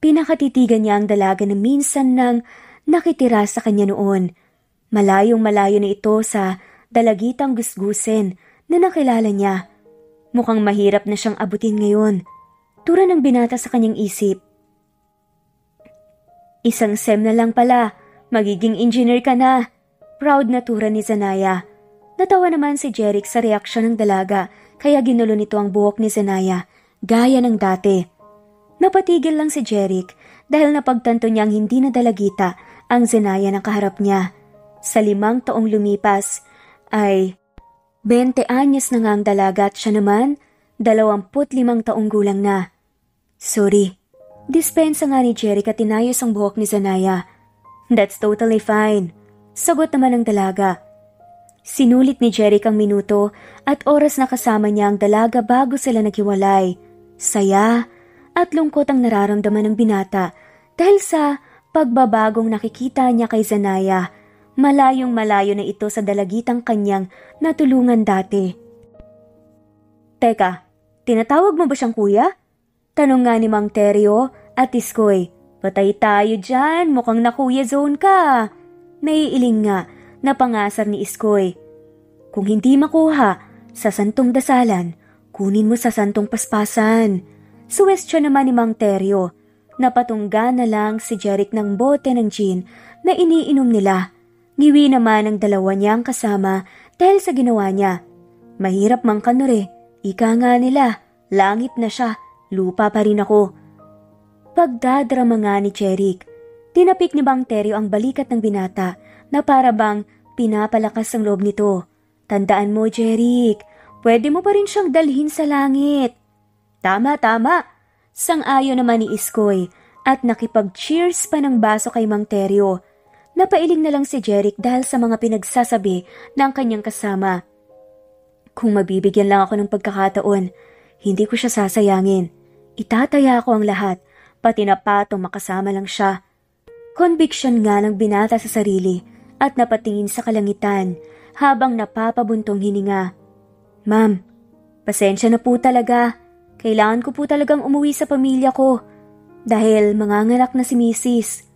Speaker 1: Pinakatitigan niya ang dalaga na minsan nang nakitira sa kanya noon. Malayong malayo na ito sa dalagitang gusgusin na nakilala niya. Mukhang mahirap na siyang abutin ngayon. Tura ng binata sa kanyang isip. Isang sem na lang pala, magiging engineer ka na. Proud na tura ni Zenaya. Natawa naman si Jeric sa reaksyon ng dalaga kaya ginulo nito ang buhok ni Zenaya, gaya ng dati. Napatigil lang si Jeric dahil napagtanto niyang hindi na dalagita ang Zenaya ng kaharap niya. Sa 5 taong lumipas ay 20 anyos na nga ang dalaga at siya naman 25 taong gulang na. Sorry, dispensa nga ni Jeric at tinayos ang buhok ni Zenaya. That's totally fine, sagot naman ng dalaga. Sinulit ni Jeric ang minuto at oras na kasama niya ang dalaga bago sila naghiwalay. Saya at lungkot ang nararamdaman ng binata dahil sa pagbabagong nakikita niya kay Zenaya. Malayong malayo na ito sa dalagitang kanyang natulungan dati. Teka, tinatawag mo ba siyang kuya? Tanong nga ni Mang Teryo at Iskoy. Patay tayo dyan, mukhang nakuya zone ka. Naiiling nga na pangasar ni Iskoy. Kung hindi makuha sa santong dasalan, kunin mo sa santong paspasan. Suwestyon naman ni Mang Teryo. Napatungga na lang si Jeric ng bote ng gin na iniinom nila. Ngiwi naman ang dalawa niyang kasama dahil sa ginawa niya. Mahirap mang kanure, ika nga nila, langit na siya, lupa pa rin ako. Pagdadrama nga ni Jeric, tinapik ni Mang Teryo ang balikat ng binata na para bang pinapalakas ang loob nito. Tandaan mo, Jeric, pwede mo pa rin siyang dalhin sa langit. Tama, tama, sang-ayon naman ni Iskoy at nakipag-cheers pa ng baso kay Mang Teryo. Napailing na lang si Jeric dahil sa mga pinagsasabi ng kanyang kasama. Kung mabibigyan lang ako ng pagkakataon, hindi ko siya sasayangin. Itataya ko ang lahat, pati na patong makasama lang siya. Conviction nga ng binata sa sarili at napatingin sa kalangitan habang napapabuntong hininga. Ma'am, pasensya na po talaga. Kailangan ko po talagang umuwi sa pamilya ko dahil manganganak na si Mrs.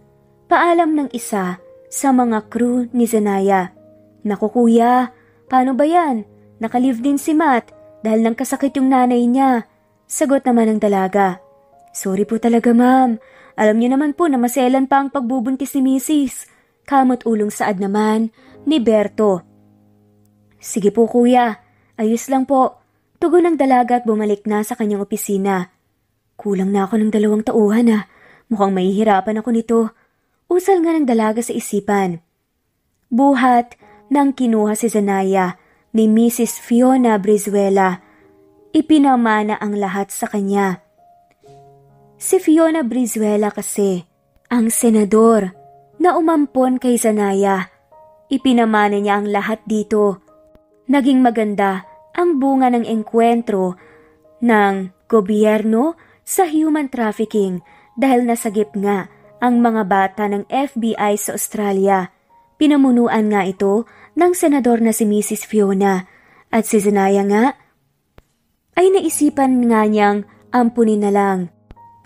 Speaker 1: Paalam ng isa sa mga crew ni Zenaya. Naku kuya, paano ba yan? Nakalive din si Matt dahil nang kasakit yung nanay niya. Sagot naman ng dalaga. Sorry po talaga ma'am. Alam niyo naman po na maselan pa ang pagbubuntis ni Mrs. Kamot ulong saad naman ni Berto. Sige po kuya, ayos lang po. Tugon ng dalaga at bumalik na sa kanyang opisina. Kulang na ako ng 2 tauhan ah. Mukhang mahihirapan ako nito. Usal nga ng dalaga sa isipan. Buhat nang kinuha si Zenaya ni Mrs. Fiona Brizuela. Ipinamana ang lahat sa kanya. Si Fiona Brizuela kasi, ang senador na umampon kay Zenaya. Ipinamana niya ang lahat dito. Naging maganda ang bunga ng engkwentro ng gobyerno sa human trafficking dahil nasagip nga ang mga bata ng FBI sa Australia. Pinamunuan nga ito ng senador na si Mrs. Fiona at si Zenaya nga ay naisipan nga niyang ampunin na lang.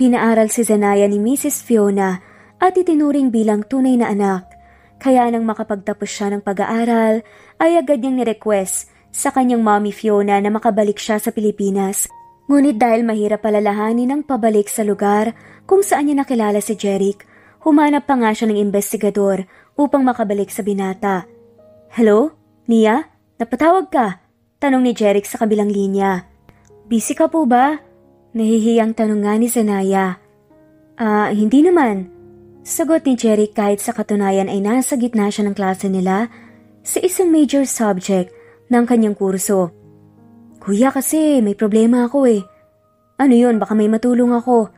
Speaker 1: Pinaaral si Zenaya ni Mrs. Fiona at itinuring bilang tunay na anak. Kaya nang makapagtapos siya ng pag-aaral ay agad niyang ni-request sa kanyang mommy Fiona na makabalik siya sa Pilipinas. Ngunit dahil mahirap palalahanin ang pabalik sa lugar kung saan niya nakilala si Jeric, humanap pa nga siya ng investigador upang makabalik sa binata. Hello? Nia? Napatawag ka? Tanong ni Jeric sa kabilang linya. Busy ka po ba? Nahihiyang tanong nga ni Zenaya. Hindi naman. Sagot ni Jeric kahit sa katunayan ay nasa gitna siya ng klase nila sa isang major subject ng kanyang kurso. Kuya kasi may problema ako eh. Ano yun? Baka may matulong ako.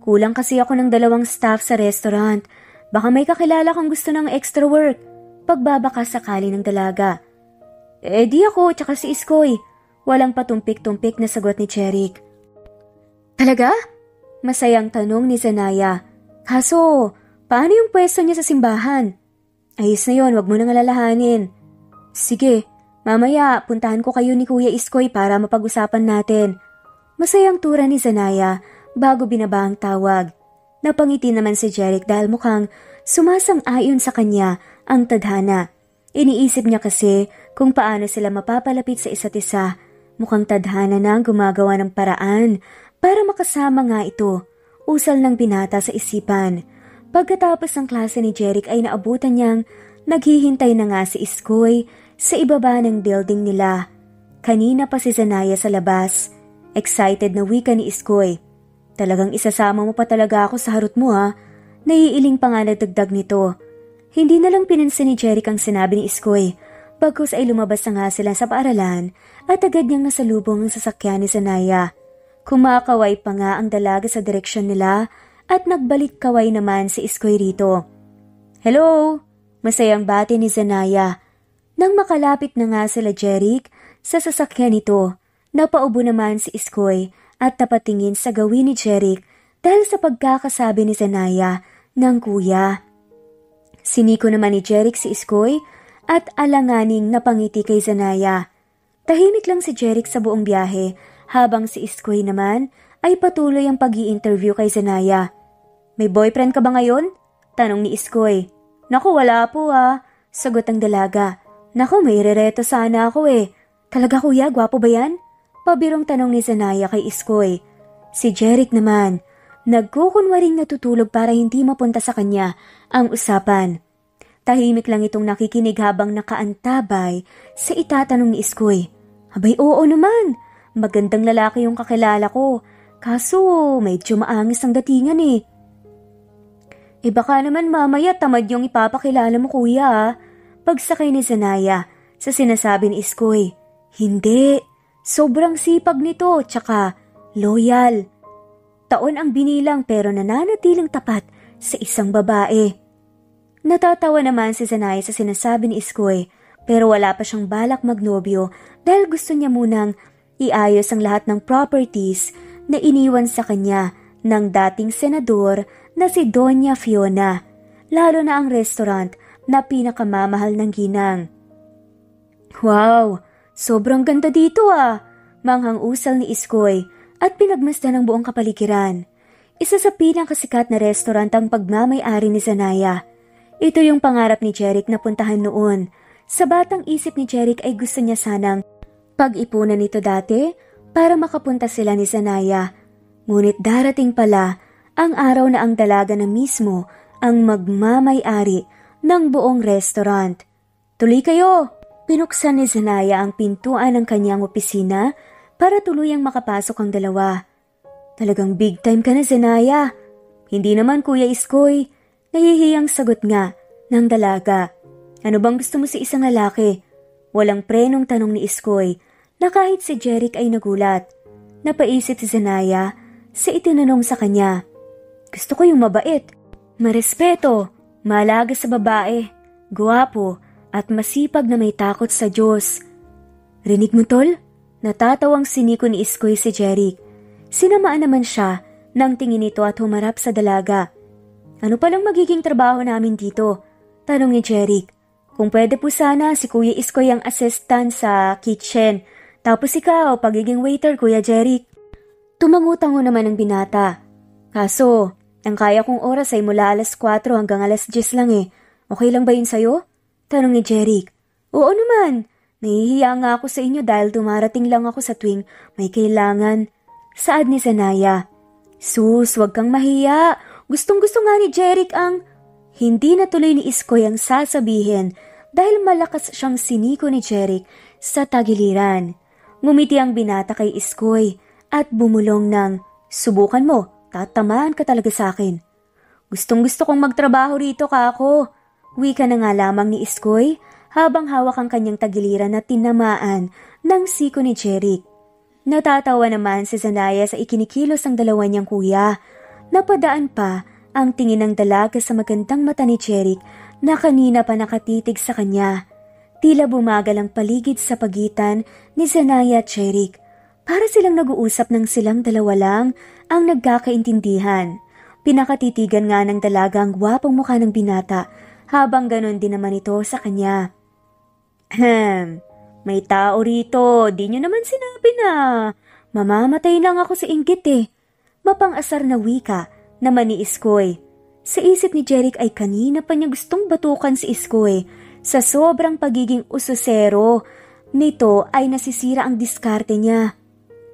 Speaker 1: Kulang kasi ako ng 2 staff sa restaurant. Baka may kakilala kang gusto ng extra work. pagbabaka sakali ng dalaga. Di ako tsaka si Iskoy. Walang patumpik-tumpik na sagot ni Jeric. Talaga? Masayang tanong ni Zanaya. Kaso, paano yung pwesto niya sa simbahan? Ayos na yon, wag mo nang alalahanin. Sige, mamaya puntahan ko kayo ni Kuya Iskoy para mapag-usapan natin. Masayang tura ni Zanaya bago binaba ang tawag. Napangiti naman si Jeric dahil mukhang sumasang-ayon sa kanya ang tadhana. Iniisip niya kasi kung paano sila mapapalapit sa isa't isa. Mukhang tadhana na ang gumagawa ng paraan para makasama nga ito. Usal ng binata sa isipan. Pagkatapos ng klase ni Jeric ay naabutan niyang naghihintay na nga si Iskoy sa ibaba ng building nila. Kanina pa si Zanaya sa labas. Excited na wika ni Iskoy. Talagang isasama mo pa talaga ako sa harot mo ha. Naiiling pa nga nagdagdag nito. Hindi na lang pinansin ni Jeric ang sinabi ni Iskoy. Bagkus ay lumabas na nga sila sa paaralan at agad niyang nasalubong ang sasakyan ni Zanaya. Kumakaway pa nga ang dalaga sa direksyon nila at nagbalik kaway naman si Iskoy rito. Hello! Masayang bati ni Zanaya. Nang makalapit na nga sila Jeric sa sasakyan nito, napaubo naman si Iskoy at tapatingin sa gawin ni Jeric dahil sa pagkakasabi ni Zanaya ng kuya. Siniko naman ni Jeric si Iskoy at alanganing napangiti kay Zanaya. Tahimik lang si Jeric sa buong biyahe habang si Iskoy naman ay patuloy ang pag-i-interview kay Zanaya. May boyfriend ka ba ngayon? Tanong ni Iskoy. Naku, wala po sagot ang dalaga. Naku, may rereto sana ako Talaga kuya, gwapo ba yan? Pabirong tanong ni Zanaya kay Iskoy. Si Jeric naman, nagkukunwaring natutulog para hindi mapunta sa kanya ang usapan. Tahimik lang itong nakikinig habang nakaantabay sa itatanong ni Iskoy. Abay oo naman, magandang lalaki yung kakilala ko, kaso medyo maangis ang datingan baka naman mamaya tamad yung ipapakilala mo kuya Pagsakay ni Zanaya sa sinasabi ni Iskoy. Hindi, sobrang sipag nito tsaka loyal. Taon ang binilang pero nananatiling tapat sa isang babae. Natatawa naman si Zanaya sa sinasabi ni Iskoy pero wala pa siyang balak magnobyo dahil gusto niya munang iayos ang lahat ng properties na iniwan sa kanya ng dating senador na si Doña Fiona, lalo na ang restaurant na pinakamamahal ng ginang. Wow, sobrang ganda dito manghang usal ni Iskoy at pinagmasdan ng buong kapaligiran. Isa sa pinakasikat na restaurant ang pagmamay-ari ni Zanaya. Ito yung pangarap ni Jeric na puntahan noon. Sa batang isip ni Jeric ay gusto niya sanang pag-ipunan ito dati para makapunta sila ni Zanaya. Ngunit darating pala ang araw na ang dalaga na mismo ang magmamay-ari ng buong restaurant. Tuloy kayo! Pinuksan ni Zanaya ang pintuan ng kanyang opisina para tuluyang makapasok ang dalawa. Talagang big time ka na, Zanaya. Hindi naman, Kuya Iskoy. Nahihiyang sagot nga ng dalaga. Ano bang gusto mo sa isang lalaki? Walang prenong tanong ni Iskoy na kahit si Jeric ay nagulat. Napaisip si Zanaya sa itinanong sa kanya. Gusto ko yung mabait, marespeto, malaga sa babae, guwapo at masipag na may takot sa Diyos. Rinig mo tol? Natatawang siniko ni Iskoy si Jeric. Sinamaan naman siya ng tingin nito at humarap sa dalaga. Ano palang magiging trabaho namin dito? Tanong ni Jeric. Kung pwede po sana si Kuya Iskoy ang assistant sa kitchen. Tapos ikaw, pagiging waiter, Kuya Jeric. Tumangutango naman ang binata. Kaso, ang kaya kong oras ay mula alas 4 hanggang alas 10 lang Okay lang ba yun sa'yo? Tanong ni Jeric. Oo naman. Nahihiya nga ako sa inyo dahil dumarating lang ako sa tuwing may kailangan. Saad ni Zanaya. Sus, wag kang mahiya. Gustong-gusto nga ni Jeric ang... Hindi natuloy ni Iskoy ang sasabihin dahil malakas siyang siniko ni Jeric sa tagiliran. Ngumiti ang binata kay Iskoy at bumulong ng, subukan mo, tatamaan ka talaga sa akin. Gustong-gusto kong magtrabaho rito ka ako. Wika na nga lamang ni Iskoy habang hawak ang kanyang tagiliran na tinamaan ng siko ni Jeric. Natatawa naman si Zanaya sa ikinikilos ng dalawa niyang kuya. Napadaan pa ang tingin ng dalaga sa magandang mata ni Jeric na kanina pa nakatitig sa kanya. Tila bumagal ang paligid sa pagitan ni Zanaya at Jeric. Para silang nag-uusap ng silang dalawa lang ang nagkakaintindihan. Pinakatitigan nga ng dalaga ang gwapong mukha ng binata habang ganon din naman ito sa kanya. May tao rito, di nyo naman sinabi na. Mamamatay lang ako sa inggit eh. Mapang-asar na wika naman ni Iskoy. Sa isip ni Jeric ay kanina pa niya gustong batukan si Iskoy. Sa sobrang pagiging ususero nito ay nasisira ang diskarte niya.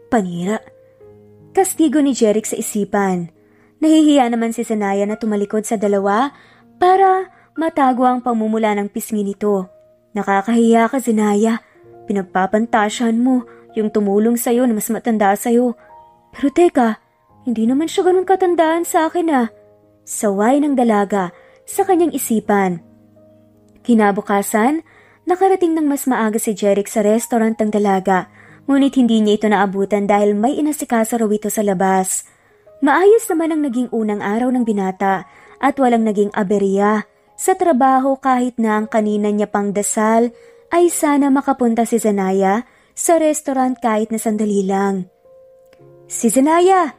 Speaker 1: Panira. Kastigo ni Jeric sa isipan. Nahihiya naman si Zanaya na tumalikod sa dalawa para matago ang pamumula ng pisngi nito. Nakakahiya ka, Zanaya. Pinagpapantasyan mo yung tumulong sa'yo na mas matanda sa'yo. Pero teka, hindi naman siya ganun katandaan sa akin ah. Saway ng dalaga sa kanyang isipan. Kinabukasan, nakarating ng mas maaga si Jeric sa restaurant ng dalaga, ngunit hindi niya ito naabutan dahil may inasikasa raw ito sa labas. Maayos naman ang naging unang araw ng binata at walang naging aberya sa trabaho kahit na ang kanina niya pang dasal ay sana makapunta si Zanaya sa restaurant kahit na sandali lang. Si Zanaya!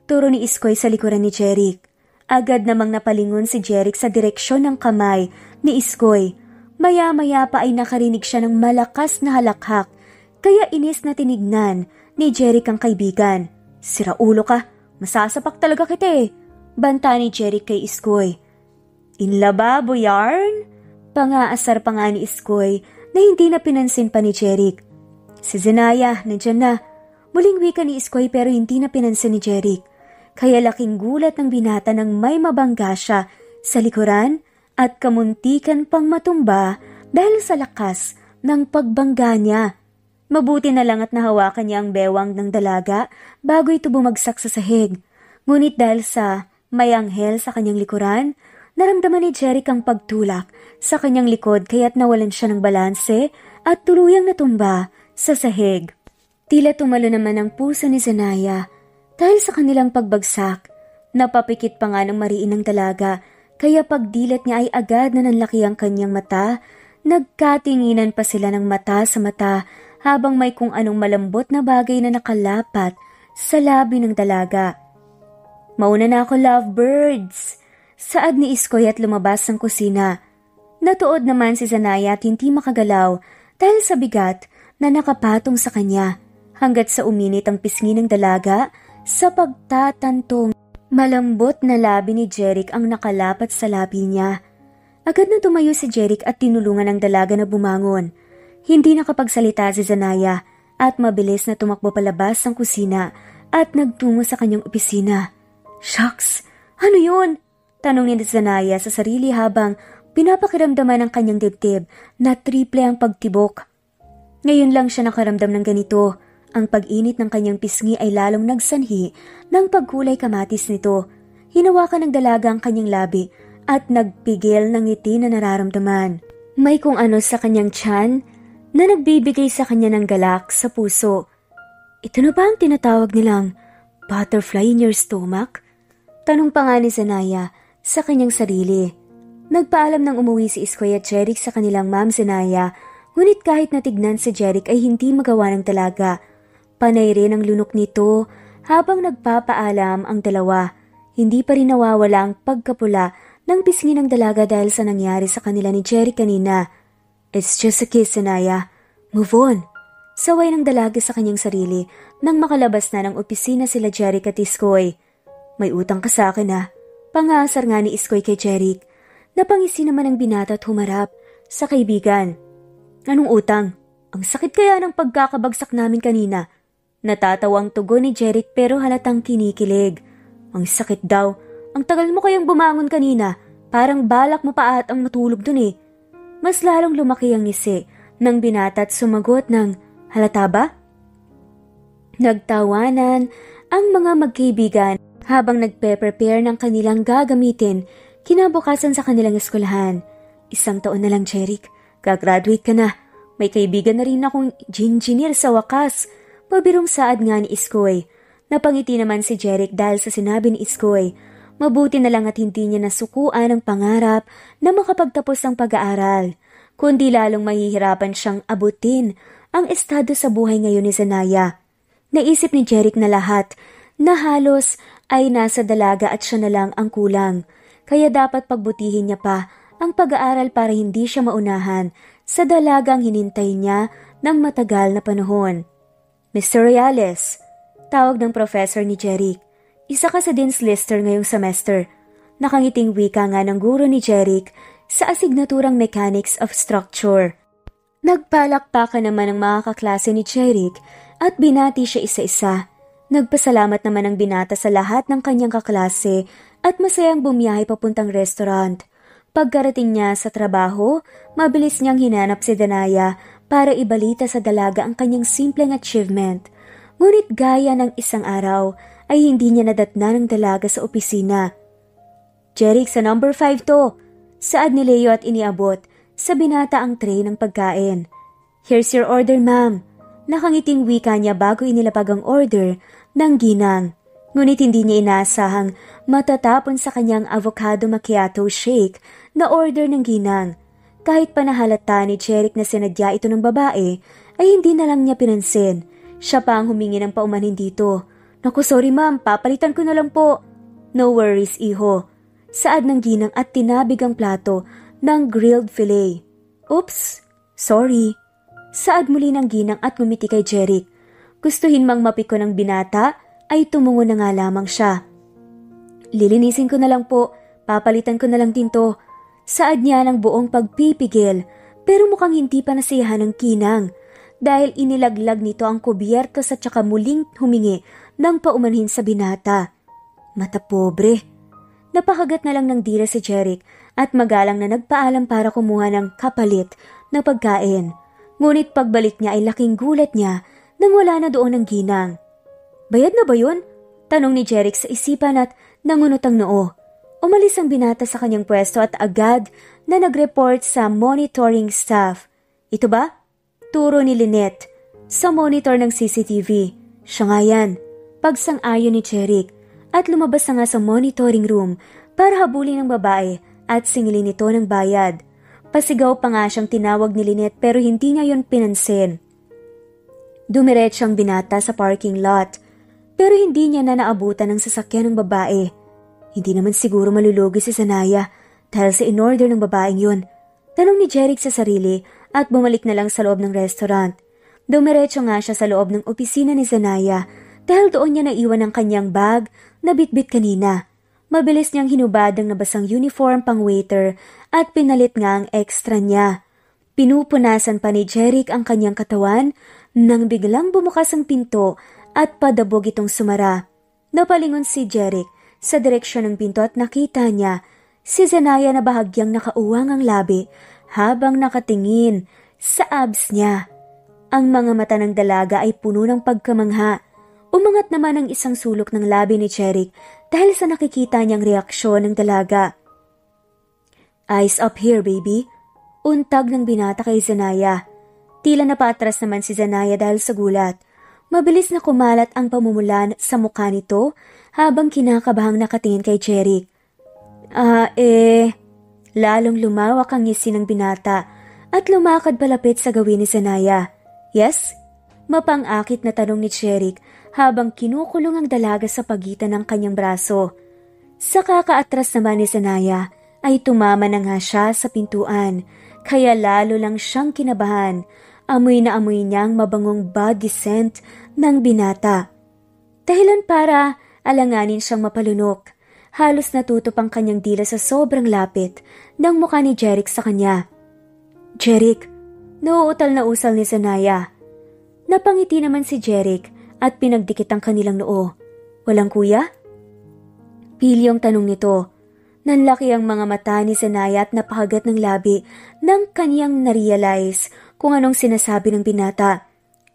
Speaker 1: Turo ni Iskoy sa likuran ni Jeric. Agad namang napalingon si Jeric sa direksyon ng kamay ni Iskoy. Maya-maya pa ay nakarinig siya ng malakas na halakhak, kaya inis na tinignan ni Jeric ang kaibigan. Sira ulo ka, masasapak talaga kita eh. Banta ni Jeric kay Iskoy. Inlababo yarn? Pangaasar pa nga ni Iskoy na hindi na pinansin pa ni Jeric. Si Zanaya, nandyan na. Muling wika ni Iskoy pero hindi na pinansin ni Jeric. Kaya laking gulat ng binata nang may mabangga siya sa likuran at kamuntikan pang matumba dahil sa lakas ng pagbangga niya. Mabuti na lang at nahawakan niya ang bewang ng dalaga bago ito bumagsak sa sahig. Ngunit dahil sa may anghel sa kanyang likuran, naramdaman ni Jeric ang pagtulak sa kanyang likod kaya't nawalan siya ng balanse at tuluyang natumba sa sahig. Tila tumalo naman ang puso ni Zanaya dahil sa kanilang pagbagsak. Napapikit pa nga ng mariin ng dalaga kaya pagdilat niya ay agad na nanlaki ang kanyang mata. Nagkatinginan pa sila ng mata sa mata habang may kung anong malambot na bagay na nakalapat sa labi ng dalaga. Mauna na ako, lovebirds! Saad ni Iskoy at lumabas ng kusina. Natuod naman si Zanaya at hindi makagalaw dahil sa bigat na nakapatong sa kanya hanggat sa uminit ang pisngi ng dalaga sa pagtatantong malambot na labi ni Jeric ang nakalapat sa labi niya. Agad na tumayo si Jeric at tinulungan ang dalaga na bumangon. Hindi nakapagsalita si Zanaya at mabilis na tumakbo palabas ng kusina at nagtungo sa kanyang opisina. Shucks! Ano yun? Tanong ni Zanaya sa sarili habang pinapakiramdaman ang kanyang dibdib na triple ang pagtibok. Ngayon lang siya nakaramdam ng ganito. Ang pag-init ng kanyang pisngi ay lalong nagsanhi ng pagkulay kamatis nito. Hinawakan ng dalaga ang kanyang labi at nagpigil ng ngiti na nararamdaman. May kung ano sa kanyang tiyan na nagbibigay sa kanya ng galak sa puso. Ito na ba ang tinatawag nilang butterfly in your stomach? Tanong pa nga ni Zanaya sa kanyang sarili. Nagpaalam ng umuwi si Iskoy at Jeric sa kanilang Ma'am Zanaya, ngunit kahit natignan si Jeric ay hindi magawa ng dalaga. Panay rin ang lunok nito habang nagpapaalam ang dalawa. Hindi pa rin nawawala ang pagkapula ng pisngi ng dalaga dahil sa nangyari sa kanila ni Jeric kanina. It's just a kiss, Zanaya. Move on. Saway ng dalaga sa kanyang sarili nang makalabas na ng opisina sila Jeric at Iskoy. May utang ka sa akin ha. Pangasar nga ni Iskoy kay Jeric. Napangisi naman ang binata at humarap sa kaibigan. Anong utang? Ang sakit kaya ng pagkakabagsak namin kanina. Natatawang tugon ni Jeric pero halatang kinikilig. Ang sakit daw. Ang tagal mo kayang bumangon kanina. Parang balak mo pa at ang matulog dun eh. Mas lalong lumaki ang ngisi ng binata at sumagot ng, halata ba? Nagtawanan ang mga magkaibigan habang nagpe-prepare ng kanilang gagamitin kinabukasan sa kanilang eskwelahan. 1 taon na lang, Jeric. Gagraduate ka na. May kaibigan na rin akong engineer sa wakas. Pabirong saad nga ni Iskoy. Napangiti naman si Jeric dahil sa sinabi ni Iskoy. Mabuti na lang at hindi niya nasukuan ang pangarap na makapagtapos ng pag-aaral, kundi lalong mahihirapan siyang abutin ang estado sa buhay ngayon ni Zanaya. Naisip ni Jeric na lahat na halos ay nasa dalaga at siya na lang ang kulang, kaya dapat pagbutihin niya pa ang pag-aaral para hindi siya maunahan sa dalagang hinintay niya ng matagal na panahon. Mr. Reales, tawag ng professor ni Jeric. Isa ka sa Dean's Lister ngayong semester. Nakangiting wika nga ng guro ni Jeric sa asignaturang Mechanics of Structure. Nagpalakpakan naman ang mga kaklase ni Jeric at binati siya isa-isa. Nagpasalamat naman ang binata sa lahat ng kanyang kaklase at masayang bumiyahe papuntang restaurant. Pagkarating niya sa trabaho, mabilis niyang hinanap si Danaya para ibalita sa dalaga ang kanyang simpleng achievement. Ngunit gaya ng isang araw ay hindi niya nadatnan ng dalaga sa opisina. Jeric, sa number 5 to. Saad ni Leo at iniabot sa binata ang tray ng pagkain. Here's your order, ma'am. Nakangiting wika niya bago inilapag ang order ng ginang. Ngunit hindi niya inaasahang matatapon sa kanyang avocado macchiato shake na order ng ginang. Kahit pa nahalata ni Jeric na sinadya ito ng babae, ay hindi na lang niya pinansin. Siya pa ang humingi ng paumanhin dito. Naku, sorry ma'am, papalitan ko na lang po. No worries, iho. Saad ng ginang at tinabig ang plato ng grilled fillet. Oops, sorry. Saad muli ng ginang at ngumiti kay Jeric. Gustuhin mang mapiko ng binata, ay tumungo na nga lamang siya. Lilinisin ko na lang po, papalitan ko na lang din to. Saad niya ng buong pagpipigil, pero mukhang hindi pa nasiyahan ng kinang dahil inilaglag nito ang kubyerto sa tsaka muling humingi ng paumanhin sa binata. Mata pobre. Napakagat na lang ng dila si Jeric at magalang na nagpaalam para kumuha ng kapalit na pagkain. Ngunit pagbalik niya ay laking gulat niya nang wala na doon ang ginang. Bayad na ba yun? Tanong ni Jeric sa isipan at nangunot ang noo. Umalis ang binata sa kanyang pwesto at agad na nag-report sa monitoring staff. Ito ba? Turo ni Lynette sa monitor ng CCTV. Siya nga yan. Pagsang-ayon ni Jeric at lumabas na nga sa monitoring room para habulin ang babae at singilin ito ng bayad. Pasigaw pa nga siyang tinawag ni Lynette pero hindi niya yon pinansin. Dumiretso ang binata sa parking lot pero hindi niya na naabutan ng sasakyan ng babae. Hindi naman siguro malulugi si Zanaya dahil sa in-order ng babaeng yun. Tanong ni Jeric sa sarili at bumalik na lang sa loob ng restaurant. Dumiretso nga siya sa loob ng opisina ni Zanaya dahil doon niya naiwan ang kanyang bag na bitbit kanina. Mabilis niyang hinubad ang nabasang uniform pang waiter at pinalit nga ang extra niya. Pinupunasan pa ni Jeric ang kanyang katawan nang biglang bumukas ang pinto at padabog itong sumara. Napalingon si Jeric sa direksyon ng pinto at nakita niya si Zanaya na bahagyang nakauwang ang labi habang nakatingin sa abs niya. Ang mga mata ng dalaga ay puno ng pagkamangha. Umangat naman ang isang sulok ng labi ni Jeric dahil sa nakikita niyang reaksyon ng dalaga. Eyes up here, baby. Untag ng binata kay Zanaya. Tila napatras naman si Zanaya dahil sa gulat. Mabilis na kumalat ang pamumulan sa mukha nito habang kinakabahang nakatingin kay Jeric. Lalong lumawak ang ngisi ng binata at lumakad palapit sa gawin ni Zanaya. Yes? Mapang-akit na tanong ni Jeric habang kinukulong ang dalaga sa pagitan ng kanyang braso. Sa kakaatras naman ni Zanaya ay tumama na nga siya sa pintuan kaya lalo lang siyang kinabahan. Amoy na amoy niyang mabangong body scent ng binata. Dahilan para alanganin siyang mapalunok. Halos natutop ang kanyang dila sa sobrang lapit ng mukha ni Jeric sa kanya. Jeric, nauutal na usal ni Zanaya. Napangiti naman si Jeric at pinagdikit ang kanilang noo. Walang kuya? Pilyong tanong nito. Nanlaki ang mga mata ni Zanaya at napakagat ng labi nang kaniyang narealize kung anong sinasabi ng binata.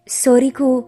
Speaker 1: Sorry ko.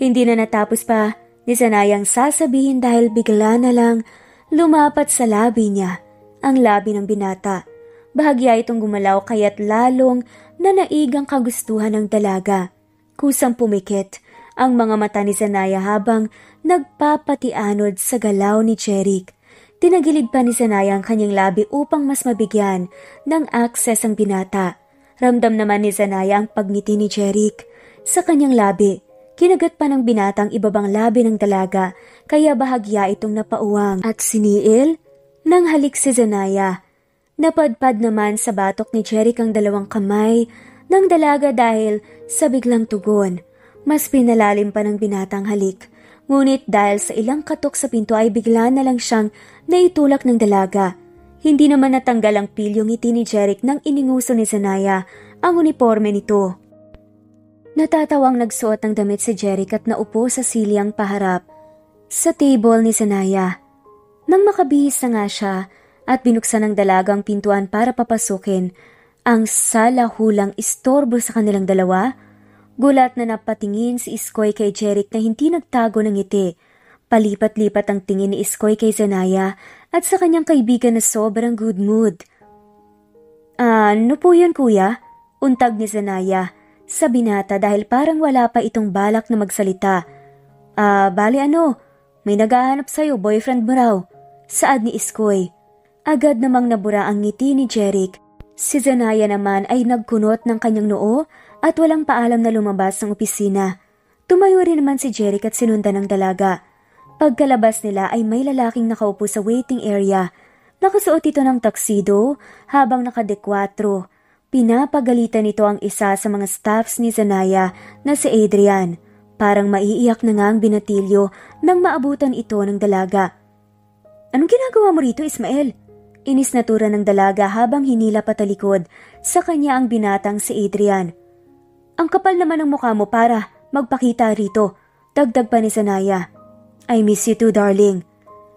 Speaker 1: Hindi na natapos pa ni Zanaya ang sasabihin dahil bigla na lang lumapat sa labi niya ang labi ng binata. Bahagya itong gumalaw kaya't lalong nanaigang kagustuhan ng dalaga. Kusang pumikit ang mga mata ni Zanaya habang nagpapatianod sa galaw ni Jeric. Tinagilid pa ni Zanaya ang kanyang labi upang mas mabigyan ng access ang binata. Ramdam naman ni Zanaya ang pagngiti ni Jeric sa kanyang labi. Kinagat pa ng binata ang ibabang labi ng dalaga, kaya bahagya itong napauwang at siniil ng halik si Zanaya. Napadpad naman sa batok ni Jeric ang dalawang kamay ng dalaga dahil sa biglang tugon. Mas pinalalim pa ng binatang halik. Ngunit dahil sa ilang katok sa pinto ay bigla na lang siyang naitulak ng dalaga. Hindi naman natanggal ang pilyong ngiti ni Jeric nang ininguso ni Zanaya ang uniforme nito. Natatawang nagsuot ng damit si Jeric at naupo sa silyang paharap sa table ni Zanaya. Nang makabihis na nga siya at binuksan ng dalagang pintuan para papasukin ang salahulang istorbo sa kanilang dalawa, gulat na napatingin si Iskoy kay Jeric na hindi nagtago ng ngiti. Palipat-lipat ang tingin ni Iskoy kay Zanaya at sa kanyang kaibigan na sobrang good mood. Ano po yun, kuya? Untag ni Zanaya sa binata dahil parang wala pa itong balak na magsalita. Bali ano, may naghahanap sa'yo, boyfriend mo raw. Saad ni Iskoy. Agad namang nabura ang ngiti ni Jeric. Si Zanaya naman ay nagkunot ng kanyang noo at walang paalam na lumabas ng opisina. Tumayo rin naman si Jeric at sinundan ng dalaga. Pagkalabas nila ay may lalaking nakaupo sa waiting area. Nakasuot ito ng tuxedo habang nakadekwatro. Pinapagalitan nito ang isa sa mga staffs ni Zanaya na si Adrian. Parang maiiyak na nga ang binatilyo nang maabutan ito ng dalaga. Anong ginagawa mo rito, Ismael? Inis na tura ng dalaga habang hinila patalikod sa kanya ang binatang si Adrian. Ang kapal naman ng mukha mo para magpakita rito, dagdag pa ni Zanaya. I miss you too, darling.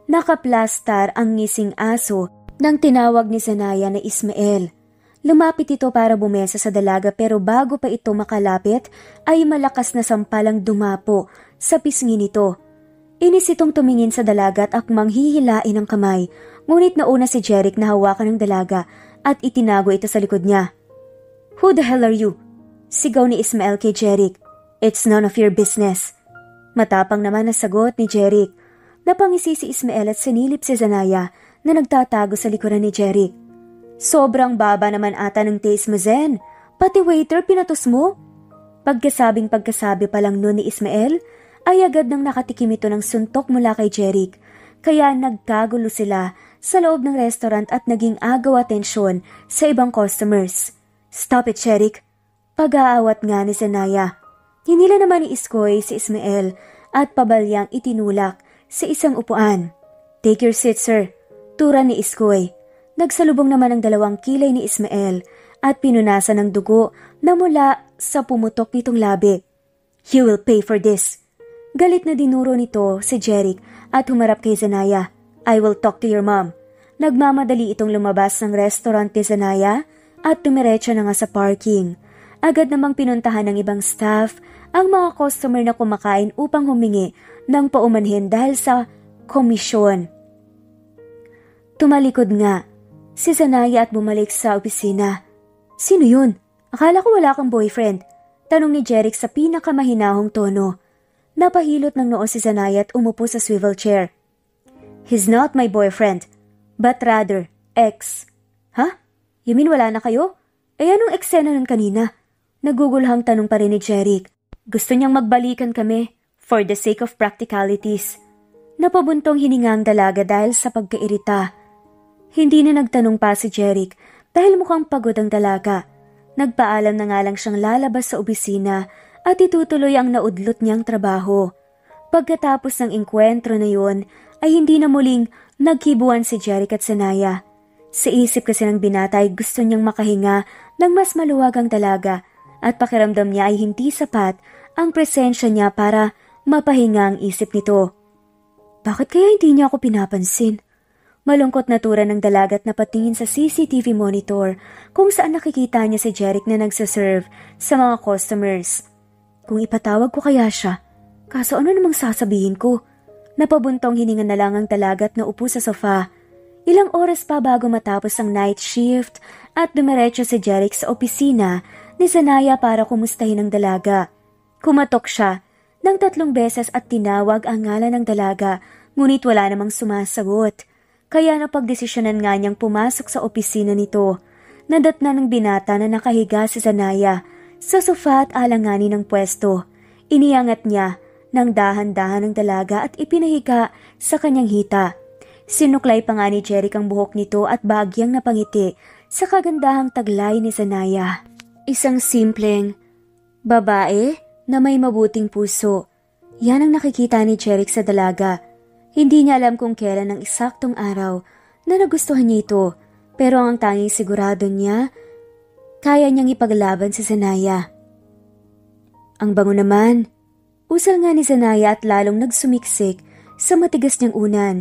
Speaker 1: Nakaplastar ang ngising aso nang tinawag ni Zanaya na Ismael. Lumapit ito para bumesa sa dalaga pero bago pa ito makalapit ay malakas na sampalang dumapo sa pisngi nito. Inis itong tumingin sa dalaga at akmang hihilain ang kamay, ngunit nauna si Jeric na hawakan ng dalaga at itinago ito sa likod niya. Who the hell are you? Sigaw ni Ismael kay Jeric. It's none of your business. Matapang naman na sagot ni Jeric. Napangisi si Ismael at sinilip si Zanaya na nagtatago sa likuran ni Jeric. Sobrang baba naman ata ng taste mo, Zen. Pati waiter pinatos mo? Pagkasabi pa lang noon ni Ismael, ay agad nang nakatikim ito ng suntok mula kay Jeric. Kaya nagkagulo sila sa loob ng restaurant at naging agaw atensyon sa ibang customers. Stop it, Jeric. Pag-aawat nga ni Zanaya. Hinila naman ni Iskoy si Ismael at pabalyang itinulak sa isang upuan. Take your seat, sir. Tura ni Iskoy. Nagsalubong naman ang dalawang kilay ni Ismael at pinunasan ng dugo na mula sa pumutok nitong labi. You will pay for this. Galit na dinuro nito si Jeric at humarap kay Zanaya. I will talk to your mom. Nagmamadali itong lumabas ng restaurant ni Zanaya at tumiretso na nga sa parking. Agad namang pinuntahan ng ibang staff ang mga customer na kumakain upang humingi ng paumanhin dahil sa komisyon. Tumalikod nga si Zanaya at bumalik sa opisina. Sino yun? Akala ko wala kang boyfriend. Tanong ni Jeric sa pinakamahinahong tono. Napahilot ng noo si Zanaya at umupo sa swivel chair. He's not my boyfriend, but rather, ex. Ha? You mean wala na kayo? Anong eksena nun kanina? Nagugulhang tanong pa rin ni Jeric. Gusto niyang magbalikan kami for the sake of practicalities. Napabuntong hininga ang dalaga dahil sa pagkairita. Hindi na nagtanong pa si Jeric dahil mukhang pagod ang dalaga. Nagpaalam na nga lang siyang lalabas sa opisina at itutuloy ang naudlot niyang trabaho. Pagkatapos ng engkwentro na yun, ay hindi na muling naghibuan si Jeric at Zanaya. Sa isip kasi ng binata ay gusto niyang makahinga ng mas maluwag ang dalaga at pakiramdam niya ay hindi sapat ang presensya niya para mapahinga ang isip nito. Bakit kaya hindi niya ako pinapansin? Malungkot na tura ng dalaga at napatingin sa CCTV monitor kung saan nakikita niya si Jeric na nagsaserve sa mga customers. Kung ipatawag ko kaya siya, kaso ano namang sasabihin ko? Napabuntong hininga na lang ang dalaga at naupo sa sofa. Ilang oras pa bago matapos ang night shift at dumiretso si Jeric sa opisina ni Zanaya para kumustahin ang dalaga. Kumatok siya ng 3 beses at tinawag ang ngalan ng dalaga, ngunit wala namang sumasagot. Kaya napagdesisyonan nga niyang pumasok sa opisina nito. Nadatna ng binata na nakahiga si Zanaya sa sofa at alanganin ng pwesto. Iniangat niya ng dahan-dahan ng dalaga at ipinahiga sa kanyang hita. Sinuklay pa nga ni Jeric ang buhok nito at bahagyang napangiti sa kagandahang taglay ni Zanaya. Isang simpleng babae na may mabuting puso. Yan ang nakikita ni Jeric sa dalaga. Hindi niya alam kung kailan ang eksaktong araw na nagustuhan niya ito, pero ang tanging sigurado niya, kaya niyang ipaglaban si Zanaya. Ang bango naman. Usal nga ni Zanaya at lalong nagsumiksik sa matigas niyang unan.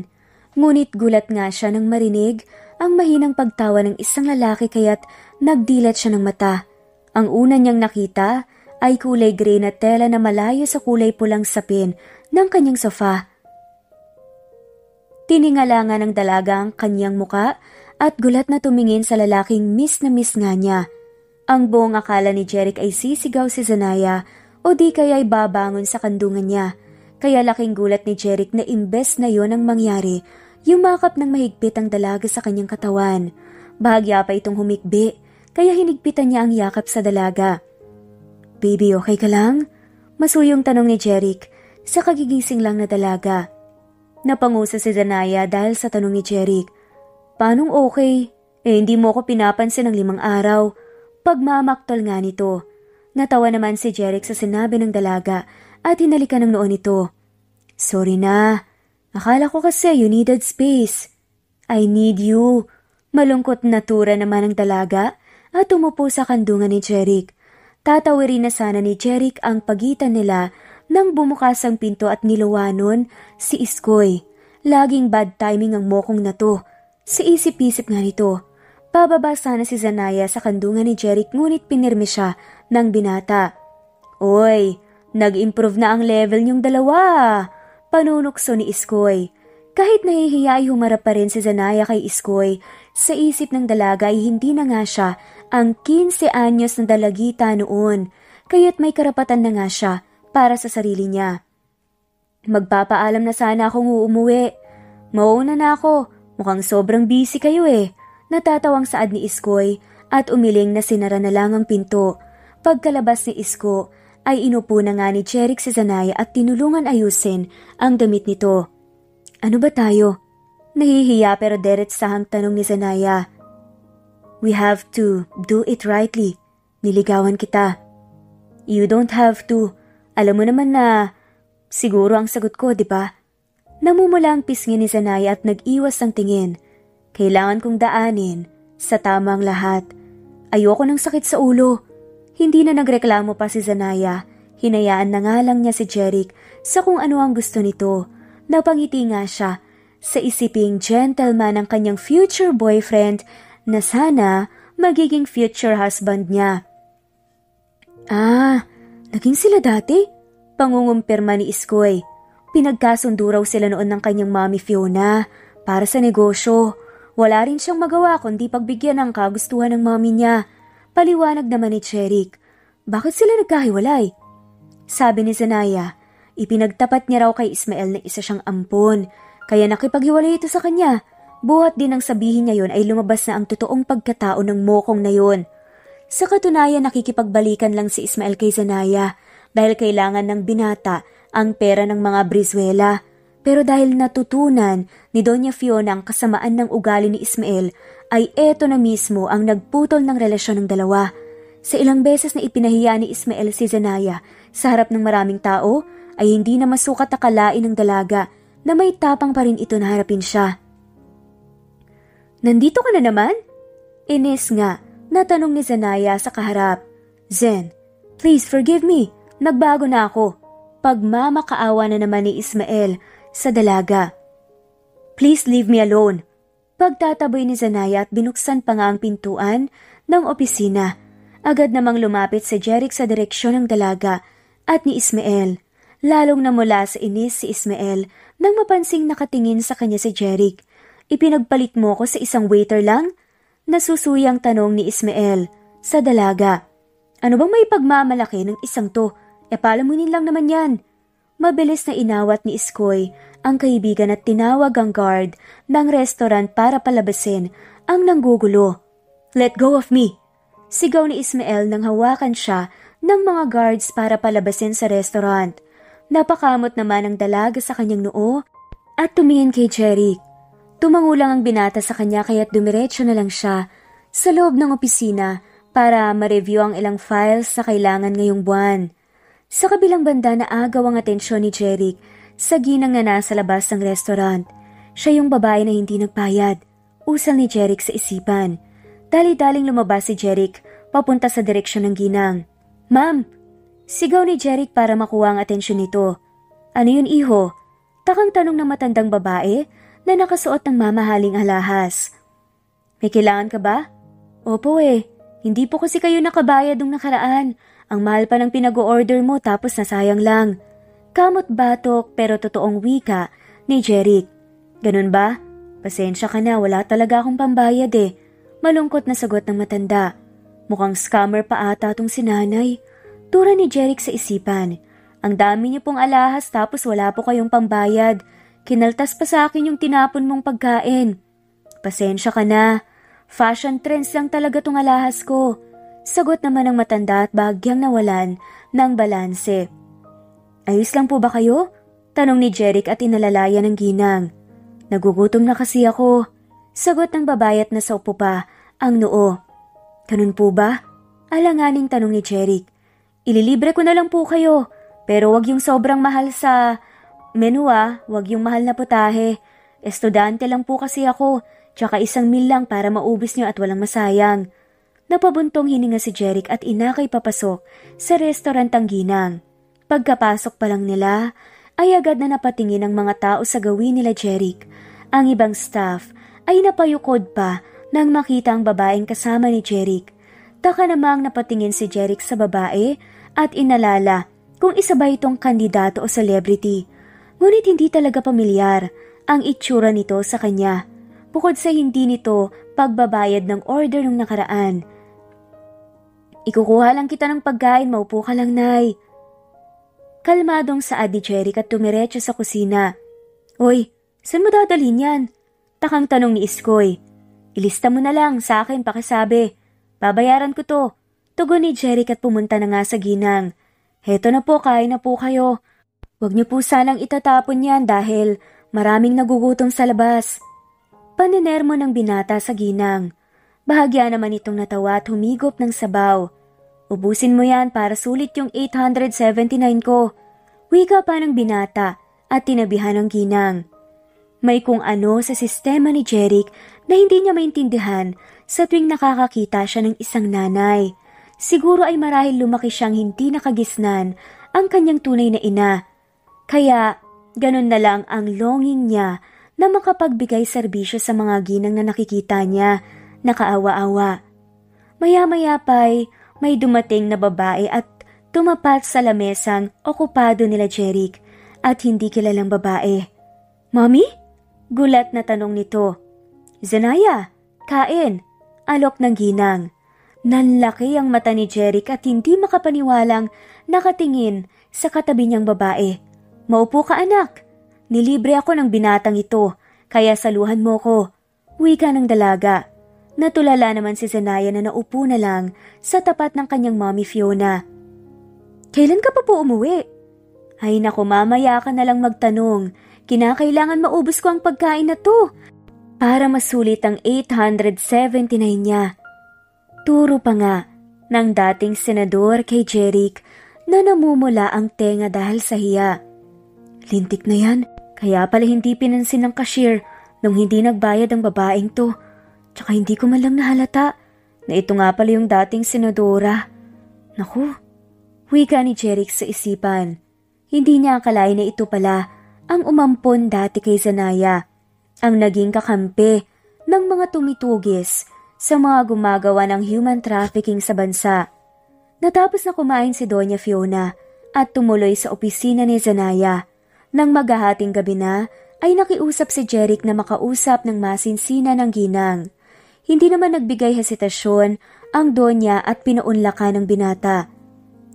Speaker 1: Ngunit gulat nga siya nang marinig ang mahinang pagtawa ng isang lalaki kaya't nagdilat siya ng mata. Ang una niyang nakita ay kulay gray na tela na malayo sa kulay pulang sapin ng kanyang sofa. Tiningala nga ng dalaga ang kanyang muka at gulat na tumingin sa lalaking miss na miss nga niya. Ang buong akala ni Jeric ay sisigaw si Zanaya o di kaya ay babangon sa kandungan niya. Kaya laking gulat ni Jeric na imbes na yon ang mangyari, yumakap ng mahigpit ang dalaga sa kanyang katawan. Bahagya pa itong humikbi, kaya hinigpitan niya ang yakap sa dalaga. "Baby, okay ka lang?" Masuyong tanong ni Jeric sa kagigising lang na dalaga. Napangusa si Zanaya dahil sa tanong ni Jeric. "Paanong okay? Hindi mo ako pinapansin ng 5 araw." Pagmamaktol nga nito. Natawa naman si Jeric sa sinabi ng dalaga at hinalikan ng noon nito. "Sorry na. Akala ko kasi you needed space." "I need you." Malungkot na tura naman ng dalaga at umupo sa kandungan ni Jeric. Tatawirin na sana ni Jeric ang pagitan nila nang bumukas ang pinto at niluwanon si Iskoy. Laging bad timing ang mokong na to. Sa isip-isip nga nito. Pababa sana si Zanaya sa kandungan ni Jeric ngunit pinirmi siya ng binata. "Oy, nag-improve na ang level niyong dalawa." Panunukso ni Iskoy. Kahit nahihiya ay humarap pa rin si Zanaya kay Iskoy. Sa isip ng dalaga ay hindi na nga siya ang 15 anyos na dalagita noon. Kaya't may karapatan na nga siya para sa sarili niya. "Magpapaalam na sana akong umuwi. Mauna na ako. Mukhang sobrang busy kayo eh." Natatawang saad ni Iskoy at umiling na sinara na lang ang pinto. Pagkalabas ni Isko ay inupo na nga ni Jeric si Zanaya at tinulungan ayusin ang damit nito. "Ano ba tayo?" Nahihiya pero diretsahang tanong ni Zanaya. "We have to do it rightly. Niligawan kita." "You don't have to. Alam mo naman na siguro ang sagot ko, di ba?" Namumula ang pisngi ni Zanaya at nag-iwas ng tingin. "Kailangan kong daanin sa tamang lahat. Ayoko ng sakit sa ulo." Hindi na nagreklamo pa si Zanaya. Hinayaan na nga lang niya si Jeric sa kung ano ang gusto nito. Napangiti nga siya sa isiping gentleman ang kanyang future boyfriend na sana magiging future husband niya. Naging sila dati? Pangungumpirma ni Iskoy. Pinagkasundo raw sila noon ng kanyang mami Fiona para sa negosyo. Wala rin siyang magawa kundi pagbigyan ng kagustuhan ng mami niya. Paliwanag naman ni Jeric. Bakit sila nagkahiwalay? Sabi ni Zanaya, ipinagtapat niya raw kay Ismael na isa siyang ampon. Kaya nakipaghiwalay ito sa kanya. Buhat din ang sabihin niya yon ay lumabas na ang totoong pagkatao ng mokong na yon. Sa katunayan nakikipagbalikan lang si Ismael kay Zanaya dahil kailangan ng binata ang pera ng mga Brizuela. Pero dahil natutunan ni Doña Fiona ang kasamaan ng ugali ni Ismael, ay eto na mismo ang nagputol ng relasyon ng dalawa. Sa ilang beses na ipinahiya ni Ismael si Zanaya sa harap ng maraming tao, ay hindi na masukat akalain ng dalaga na may tapang pa rin ito na harapin siya. "Nandito ka na naman?" Inis nga, natanong ni Zanaya sa kaharap. "Zen, please forgive me. Nagbago na ako." Pagmamakaawa na naman ni Ismael sa dalaga. "Please leave me alone." Pagtataboy ni Zanaya at binuksan pa nga ang pintuan ng opisina. Agad namang lumapit si Jeric sa direksyon ng dalaga at ni Ismael. Lalong namula sa inis si Ismael nang mapansing nakatingin sa kanya si Jeric. "Ipinagpalit mo ko sa isang waiter lang?" Nasusuyang tanong ni Ismael sa dalaga. "Ano bang may pagmamalaki ng isang to? Palamunin lang naman yan." Mabilis na inawat ni Iskoy ang kaibigan at tinawag ang guard ng restaurant para palabasin ang nanggugulo. "Let go of me!" Sigaw ni Ismael nang hawakan siya ng mga guards para palabasin sa restaurant. Napakamot naman ang dalaga sa kanyang noo at tumingin kay Jeric. Tumango lang ang binata sa kanya kaya't dumiretso na lang siya sa loob ng opisina para ma-review ang ilang files na kailangan ngayong buwan. Sa kabilang banda na agaw ang atensyon ni Jeric sa ginang na nasa labas ng restaurant. Siya yung babae na hindi nagbayad. Usal ni Jeric sa isipan. Dali-daling lumabas si Jeric papunta sa direksyon ng ginang. "Ma'am!" Sigaw ni Jeric para makuha ang atensyon nito. "Ano yun, iho?" Takang tanong ng matandang babae na nakasuot ng mamahaling alahas. "May kailangan ka ba?" "Opo Hindi po kasi kayo nakabayad nung nakaraan. Ang mahal pa ng pinag-o-order mo tapos nasayang lang." Kamot batok pero totoong wika ni Jeric. "Ganun ba? Pasensya ka na, wala talaga akong pambayad Malungkot na sagot ng matanda. Mukhang scammer pa ata tong si nanay. Tura ni Jeric sa isipan. Ang dami niyo pong alahas tapos wala po kayong pambayad. Kinaltas pa sa akin yung tinapon mong pagkain. Pasensya ka na. Fashion trends lang talaga tong alahas ko. Sagot naman ng matanda at bahagyang nawalan ng balanse. "Ayos lang po ba kayo?" Tanong ni Jeric at inalalaya ng ginang. "Nagugutom na kasi ako." Sagot ng babae at nasa upo pa ang noo. "Ganun po ba?" Alanganing tanong ni Jeric. "Ililibre ko na lang po kayo, pero wag yung sobrang mahal sa menu wag yung mahal na putahe. Estudyante lang po kasi ako, tsaka 1 meal lang para maubos niyo at walang masayang." Napabuntong hininga si Jeric at inakay papasok sa restaurant ang ginang. Pagkapasok pa lang nila, ay agad na napatingin ang mga tao sa gawin nila Jeric. Ang ibang staff ay napayukod pa nang makita ang babaeng kasama ni Jeric. Taka namang napatingin si Jeric sa babae at inalala kung isa ba itong kandidato o celebrity. Ngunit hindi talaga pamilyar ang itsura nito sa kanya. Bukod sa hindi nito pagbabayad ng order nung nakaraan. "Ikukuha lang kita ng pagkain, maupo ka lang, Nay." Kalmadong saad ni Jeric at tumiretso sa kusina. "Oy, saan mo dadalhin yan?" Takang tanong ni Iskoy. "Ilista mo na lang, sa akin pakisabi. Babayaran ko to." Tugon ni Jeric at pumunta na nga sa ginang. "Heto na po, kain na po kayo. Huwag niyo po sanang itatapon yan dahil maraming nagugutom sa labas." Paninermo ng binata sa ginang. Bahagya naman itong natawa at humigop ng sabaw. "Ubusin mo yan para sulit yung 879 ko." Wika pa ng binata at tinabihan ng ginang. May kung ano sa sistema ni Jeric na hindi niya maintindihan sa tuwing nakakakita siya ng isang nanay. Siguro ay marahil lumaki siyang hindi nakagisnan ang kanyang tunay na ina. Kaya ganun na lang ang longing niya na makapagbigay serbisyo sa mga ginang na nakikita niya, nakaawa-awa. Maya-maya pa'y may dumating na babae at tumapat sa lamesang okupado nila Jeric at hindi kilalang babae. "Mommy?" Gulat na tanong nito. "Zanaya, kain." Alok ng ginang. Nanlaki ang mata ni Jeric at hindi makapaniwalang nakatingin sa katabi niyang babae. "Maupo ka, anak. Nilibre ako ng binatang ito, kaya saluhan mo ko." Wika ng dalaga. Natulala naman si Zanaya na naupo na lang sa tapat ng kanyang mommy Fiona. "Kailan ka pa po umuwi?" "Ay naku, mamaya ka na lang magtanong. Kinakailangan maubos ko ang pagkain na to para masulit ang 879 niya." Turo pa nga ng dating senador kay Jeric na namumula ang tenga dahil sa hiya. Lintik na yan, kaya pala hindi pinansin ng cashier nung hindi nagbayad ang babaeng to. Tsaka hindi ko man lang nahalata na ito nga pala yung dating senadora. Naku, wika ni Jeric sa isipan. Hindi niya akalain na ito pala ang umampon dati kay Zanaya, ang naging kakampi ng mga tumitugis sa mga gumagawa ng human trafficking sa bansa. Natapos na kumain si Doña Fiona at tumuloy sa opisina ni Zanaya. Nang maghahating gabi na, ay nakiusap si Jeric na makausap ng masinsina ng ginang. Hindi naman nagbigay hesitasyon ang Donya at pinuunlakan ng binata.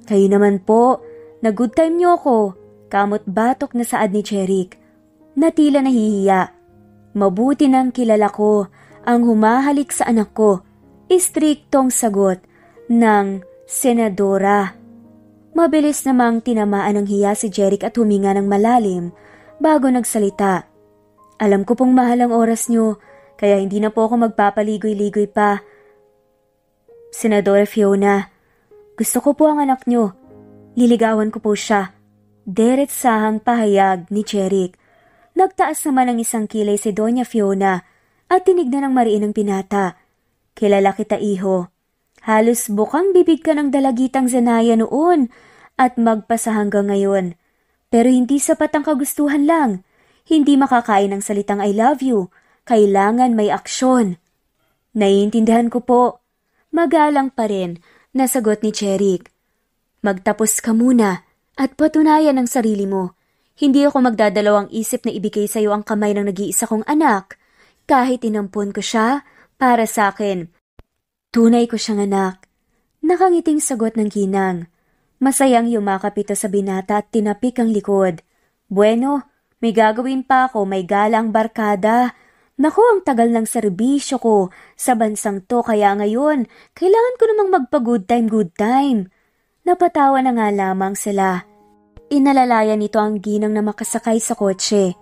Speaker 1: "Kayo naman po, na good time niyo ako. kamot batok na saad ni Jeric na tila nahihiya. Mabuti nang kilala ko ang humahalik sa anak ko, istriktong sagot ng senadora. Mabilis namang tinamaan ng hiya si Jeric at huminga ng malalim bago nagsalita. Alam ko pong mahal ang oras niyo, kaya hindi na po ako magpapaligoy-ligoy pa. Senadora Fiona, gusto ko po ang anak niyo. Liligawan ko po siya. Deretsahang pahayag ni Jeric. Nagtaas naman ng isang kilay si Doña Fiona at tinignan ng mariin ng binata. Kilala kita, iho. Halos bukang bibig ka ng dalagitang Zenaya noon at magpasa hanggang ngayon. Pero hindi sapat ang kagustuhan lang. Hindi makakain ng salitang I love you. Kailangan may aksyon. Naiintindihan ko po. Magalang pa rin, nasagot ni Jeric. Magtapos ka muna at patunayan ang sarili mo. Hindi ako magdadalawang isip na ibigay sa iyo ang kamay ng nag-iisa kong anak. Kahit inampun ko siya, para sa akin. Tunay ko siyang anak. Nakangiting sagot ng ginang. Masayang yumakap ito sa binata at tinapik ang likod. Bueno, may gagawin pa ako, may galang barkada. Naku, ang tagal ng serbisyo ko sa bansang to, kaya ngayon, kailangan ko namang magpa-good time. Napatawa na nga lamang sila. Inalalayan nito ang ginang na makasakay sa kotse.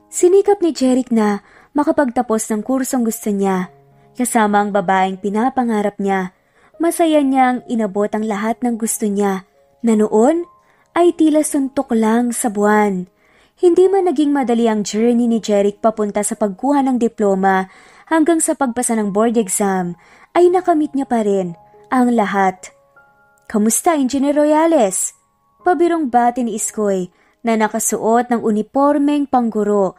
Speaker 1: Sinikap ni Jeric na makapagtapos ng kursong gusto niya. Kasama ang babaeng pinapangarap niya. Masaya niyang inabot ang lahat ng gusto niya, na noon ay tila suntok lang sa buwan. Hindi man naging madali ang journey ni Jeric papunta sa pagkuha ng diploma hanggang sa pagpasa ng board exam, ay nakamit niya pa rin ang lahat. Kamusta, Engineer Royales? Pabirong bati ni Iskoy na nakasuot ng unipormeng pangguro.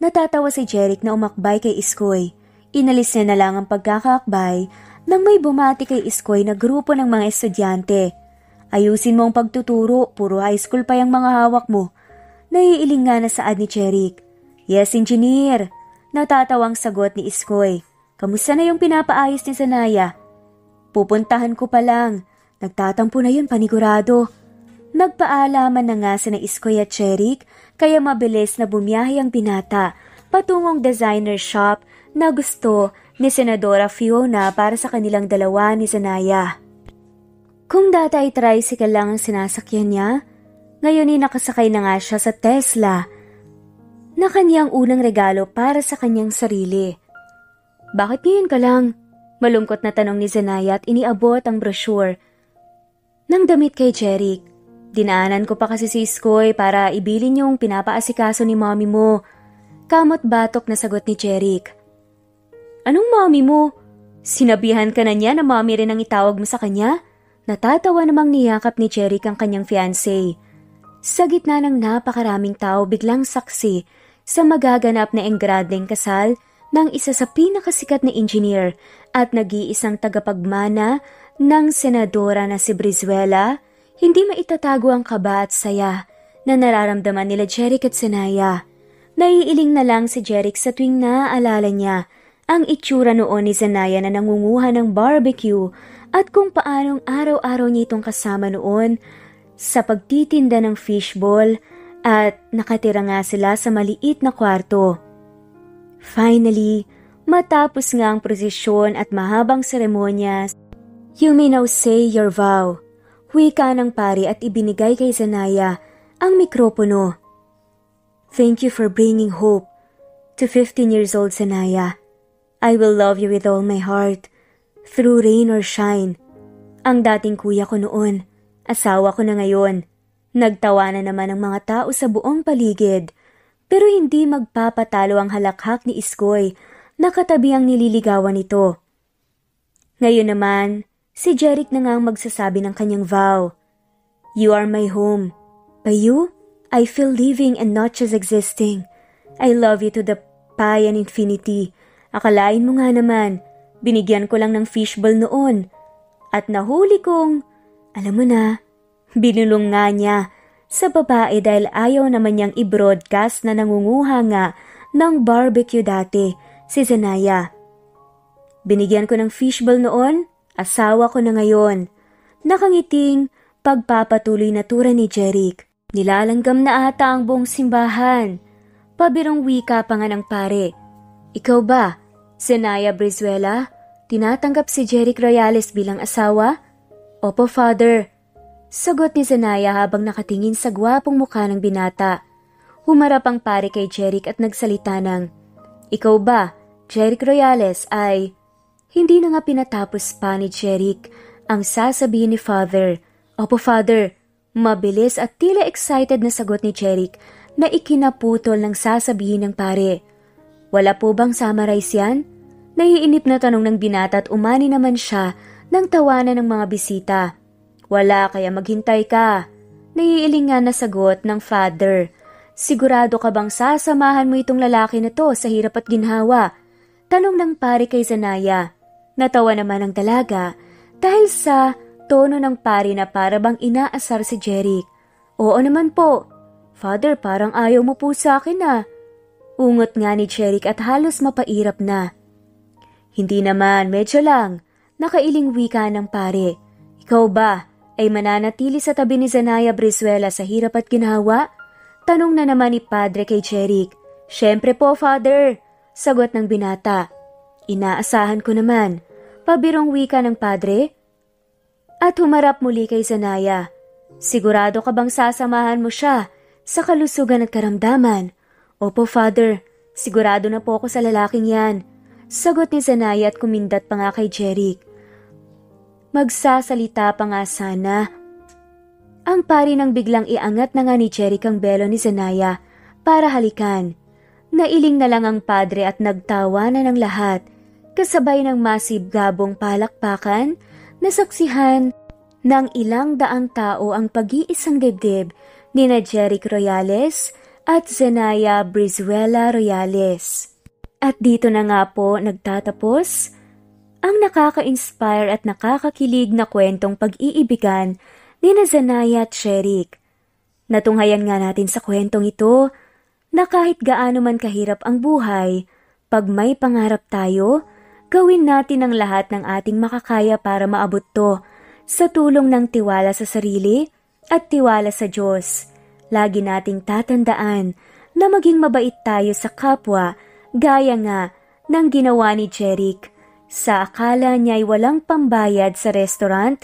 Speaker 1: Natatawa si Jeric na umakbay kay Iskoy. Inalis niya na lang ang pagkakaakbay nang may bumati kay Iskoy na grupo ng mga estudyante. Ayusin mo ang pagtuturo, puro high school pa yung mga hawak mo. Naiiling nga na saad ni Jeric. Yes, Engineer. Natatawang sagot ni Iskoy. Kamusta na yung pinapaayos ni Zenaya? Pupuntahan ko pa lang. Nagtatampo na yun panigurado. Nagpaalaman na nga sina Iskoy at Jeric kaya mabilis na bumiyahe ang binata patungong designer shop na gusto ni Senadora Fiona para sa kanilang dalawa ni Zenaya. Kung dati ay tricycle lang ang sinasakyan niya, ngayon ay nakasakay na nga siya sa Tesla na kanyang unang regalo para sa kanyang sarili. Bakit ngayon ka lang? Malungkot na tanong ni Zenaya at iniabot ang brochure ng damit kay Jeric. Dinaanan ko pa kasi si Iskoy para ibilin yung pinapaasikaso ni mommy mo. Kamot batok na sagot ni Jeric. Anong mommy mo? Sinabihan ka na niya na mommy rin ang itawag mo sa kanya? Natatawa namang niyakap ni Jeric ang kanyang fiancé. Sa gitna ng napakaraming tao, biglang saksi sa magaganap na enggradeng kasal ng isa sa pinakasikat na engineer at nag-iisang tagapagmana ng senadora na si Brizuela. Hindi maitatago ang kaba at saya na nararamdaman nila Jeric at Zenaya. Naiiling na lang si Jeric sa tuwing naaalala niya ang itsura noon ni Zenaya na nangunguha ng barbecue at kung paanong araw-araw niya itong kasama noon sa pagtitinda ng fishball at nakatira nga sila sa maliit na kwarto. Finally, matapos nga ang prosesyon at mahabang seremonya, you may now say your vow. Wika ng pari at ibinigay kay Zenaya ang mikropono. Thank you for bringing hope to 15 years old Zenaya. I will love you with all my heart, through rain or shine. Ang dating kuya ko noon, asawa ko na ngayon. Nagtawanan naman ang mga tao sa buong paligid, pero hindi magpapatalo ang halakhak ni Iskoy na katabi ang nililigawan nito. Ngayon naman, si Jeric na nga ang magsasabi ng kanyang vow. You are my home. By you, I feel living and not just existing. I love you to the pi and infinity. Akalain mo nga naman, binigyan ko lang ng fishball noon. At nahuli kong, alam mo na, binulong nga niya sa babae dahil ayaw naman niyang i-broadcast na nangunguha nga ng barbecue dati, si Zenaya. Binigyan ko ng fishball noon, asawa ko na ngayon. Nakangiting pagpapatuloy na tura ni Jeric. Nilalanggam na ata ang buong simbahan. Pabirong wika pa nga ng pare. Ikaw ba, Zenaya Brizuela, tinatanggap si Jeric Royales bilang asawa? Opo, Father. Sagot ni Zenaya habang nakatingin sa gwapong mukha ng binata. Humarap ang pare kay Jeric at nagsalita ng, Ikaw ba, Jeric Royales ay... Hindi na nga pinatapos pa ni Jeric ang sasabihin ni Father. Opo, Father. Mabilis at tila excited na sagot ni Jeric na ikinaputol ng sasabihin ng pare. Wala po bang summarize yan? Naiinip na tanong ng binata at umani naman siya ng tawanan ng mga bisita. Wala, kaya maghintay ka. Naiilingan na sagot ng Father. Sigurado ka bang sasamahan mo itong lalaki na to sa hirap at ginhawa? Tanong ng pare kay Zenaya. Natawa naman ang dalaga dahil sa tono ng pare na para bang inaasar si Jeric. Oo naman po. Father, parang ayaw mo po sa akin ah. Ungot nga ni Jeric at halos mapairap na. Hindi naman, medyo lang. Nakailing wika ng pare. Ikaw ba ay mananatili sa tabi ni Zenaya Brizuela sa hirap at ginhawa? Tanong na naman ni Padre kay Jeric. Siyempre po, Father. Sagot ng binata. Inaasahan ko naman. Pabirong wika ng Padre. At humarap muli kay Zenaya. Sigurado ka bang sasamahan mo siya sa kalusugan at karamdaman? Opo, Father. Sigurado na po ako sa lalaking yan. Sagot ni Zenaya at kumindat pa nga kay Jeric. Magsasalita pa nga sana. Ang pari nang biglang iangat na nga ni Jeric ang belo ni Zenaya para halikan. Nailing na lang ang padre at nagtawanan ng lahat, kasabay ng masib gabong palakpakan na saksihan ng ilang daang tao ang pag-iisang dibdib ni na Jeric Royales at Zenaya Brizuela Royales. At dito na nga po nagtatapos ang nakaka-inspire at nakakakilig na kwentong pag-iibigan ni na Zenaya at Jeric. Natunghayan nga natin sa kwentong ito na kahit gaano man kahirap ang buhay, pag may pangarap tayo, gawin natin ang lahat ng ating makakaya para maabot to sa tulong ng tiwala sa sarili at tiwala sa Diyos. Lagi nating tatandaan na maging mabait tayo sa kapwa gaya nga ng ginawa ni Jeric. Sa akala niya'y walang pambayad sa restaurant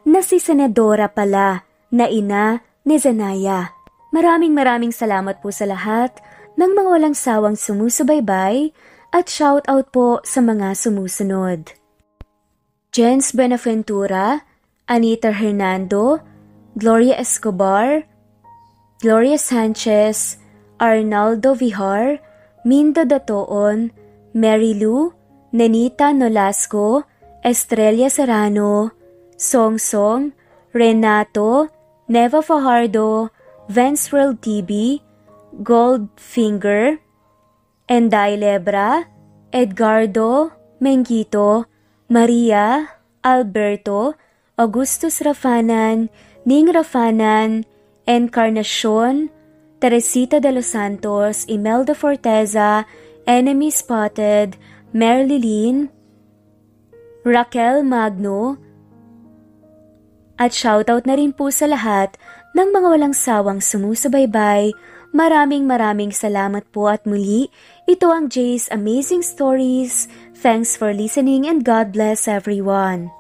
Speaker 1: na si Senadora pala na ina ni Zenaya. Maraming salamat po sa lahat ng mga walang sawang sumusubaybay at shout out po sa mga sumusunod. Jens Benaventura, Anita Hernando, Gloria Escobar, Gloria Sanchez, Arnaldo Vihar, Minda Datoon, Mary Lou, Nenita Nolasco, Estrella Serrano, Song Song, Renato, Neva Fajardo, Vencewell TV, Goldfinger, Enday Lebra, Edgardo, Mengito, Maria, Alberto, Augustus Rafanan, Ning Rafanan, Encarnacion, Teresita de los Santos, Imelda Forteza, Enemy Spotted, Merlilyn, Raquel Magno, at shoutout na rin po sa lahat ng mga walang sawang sumusubaybay. Maraming salamat po at muli, ito ang Jay's Amazing Stories. Thanks for listening and God bless everyone.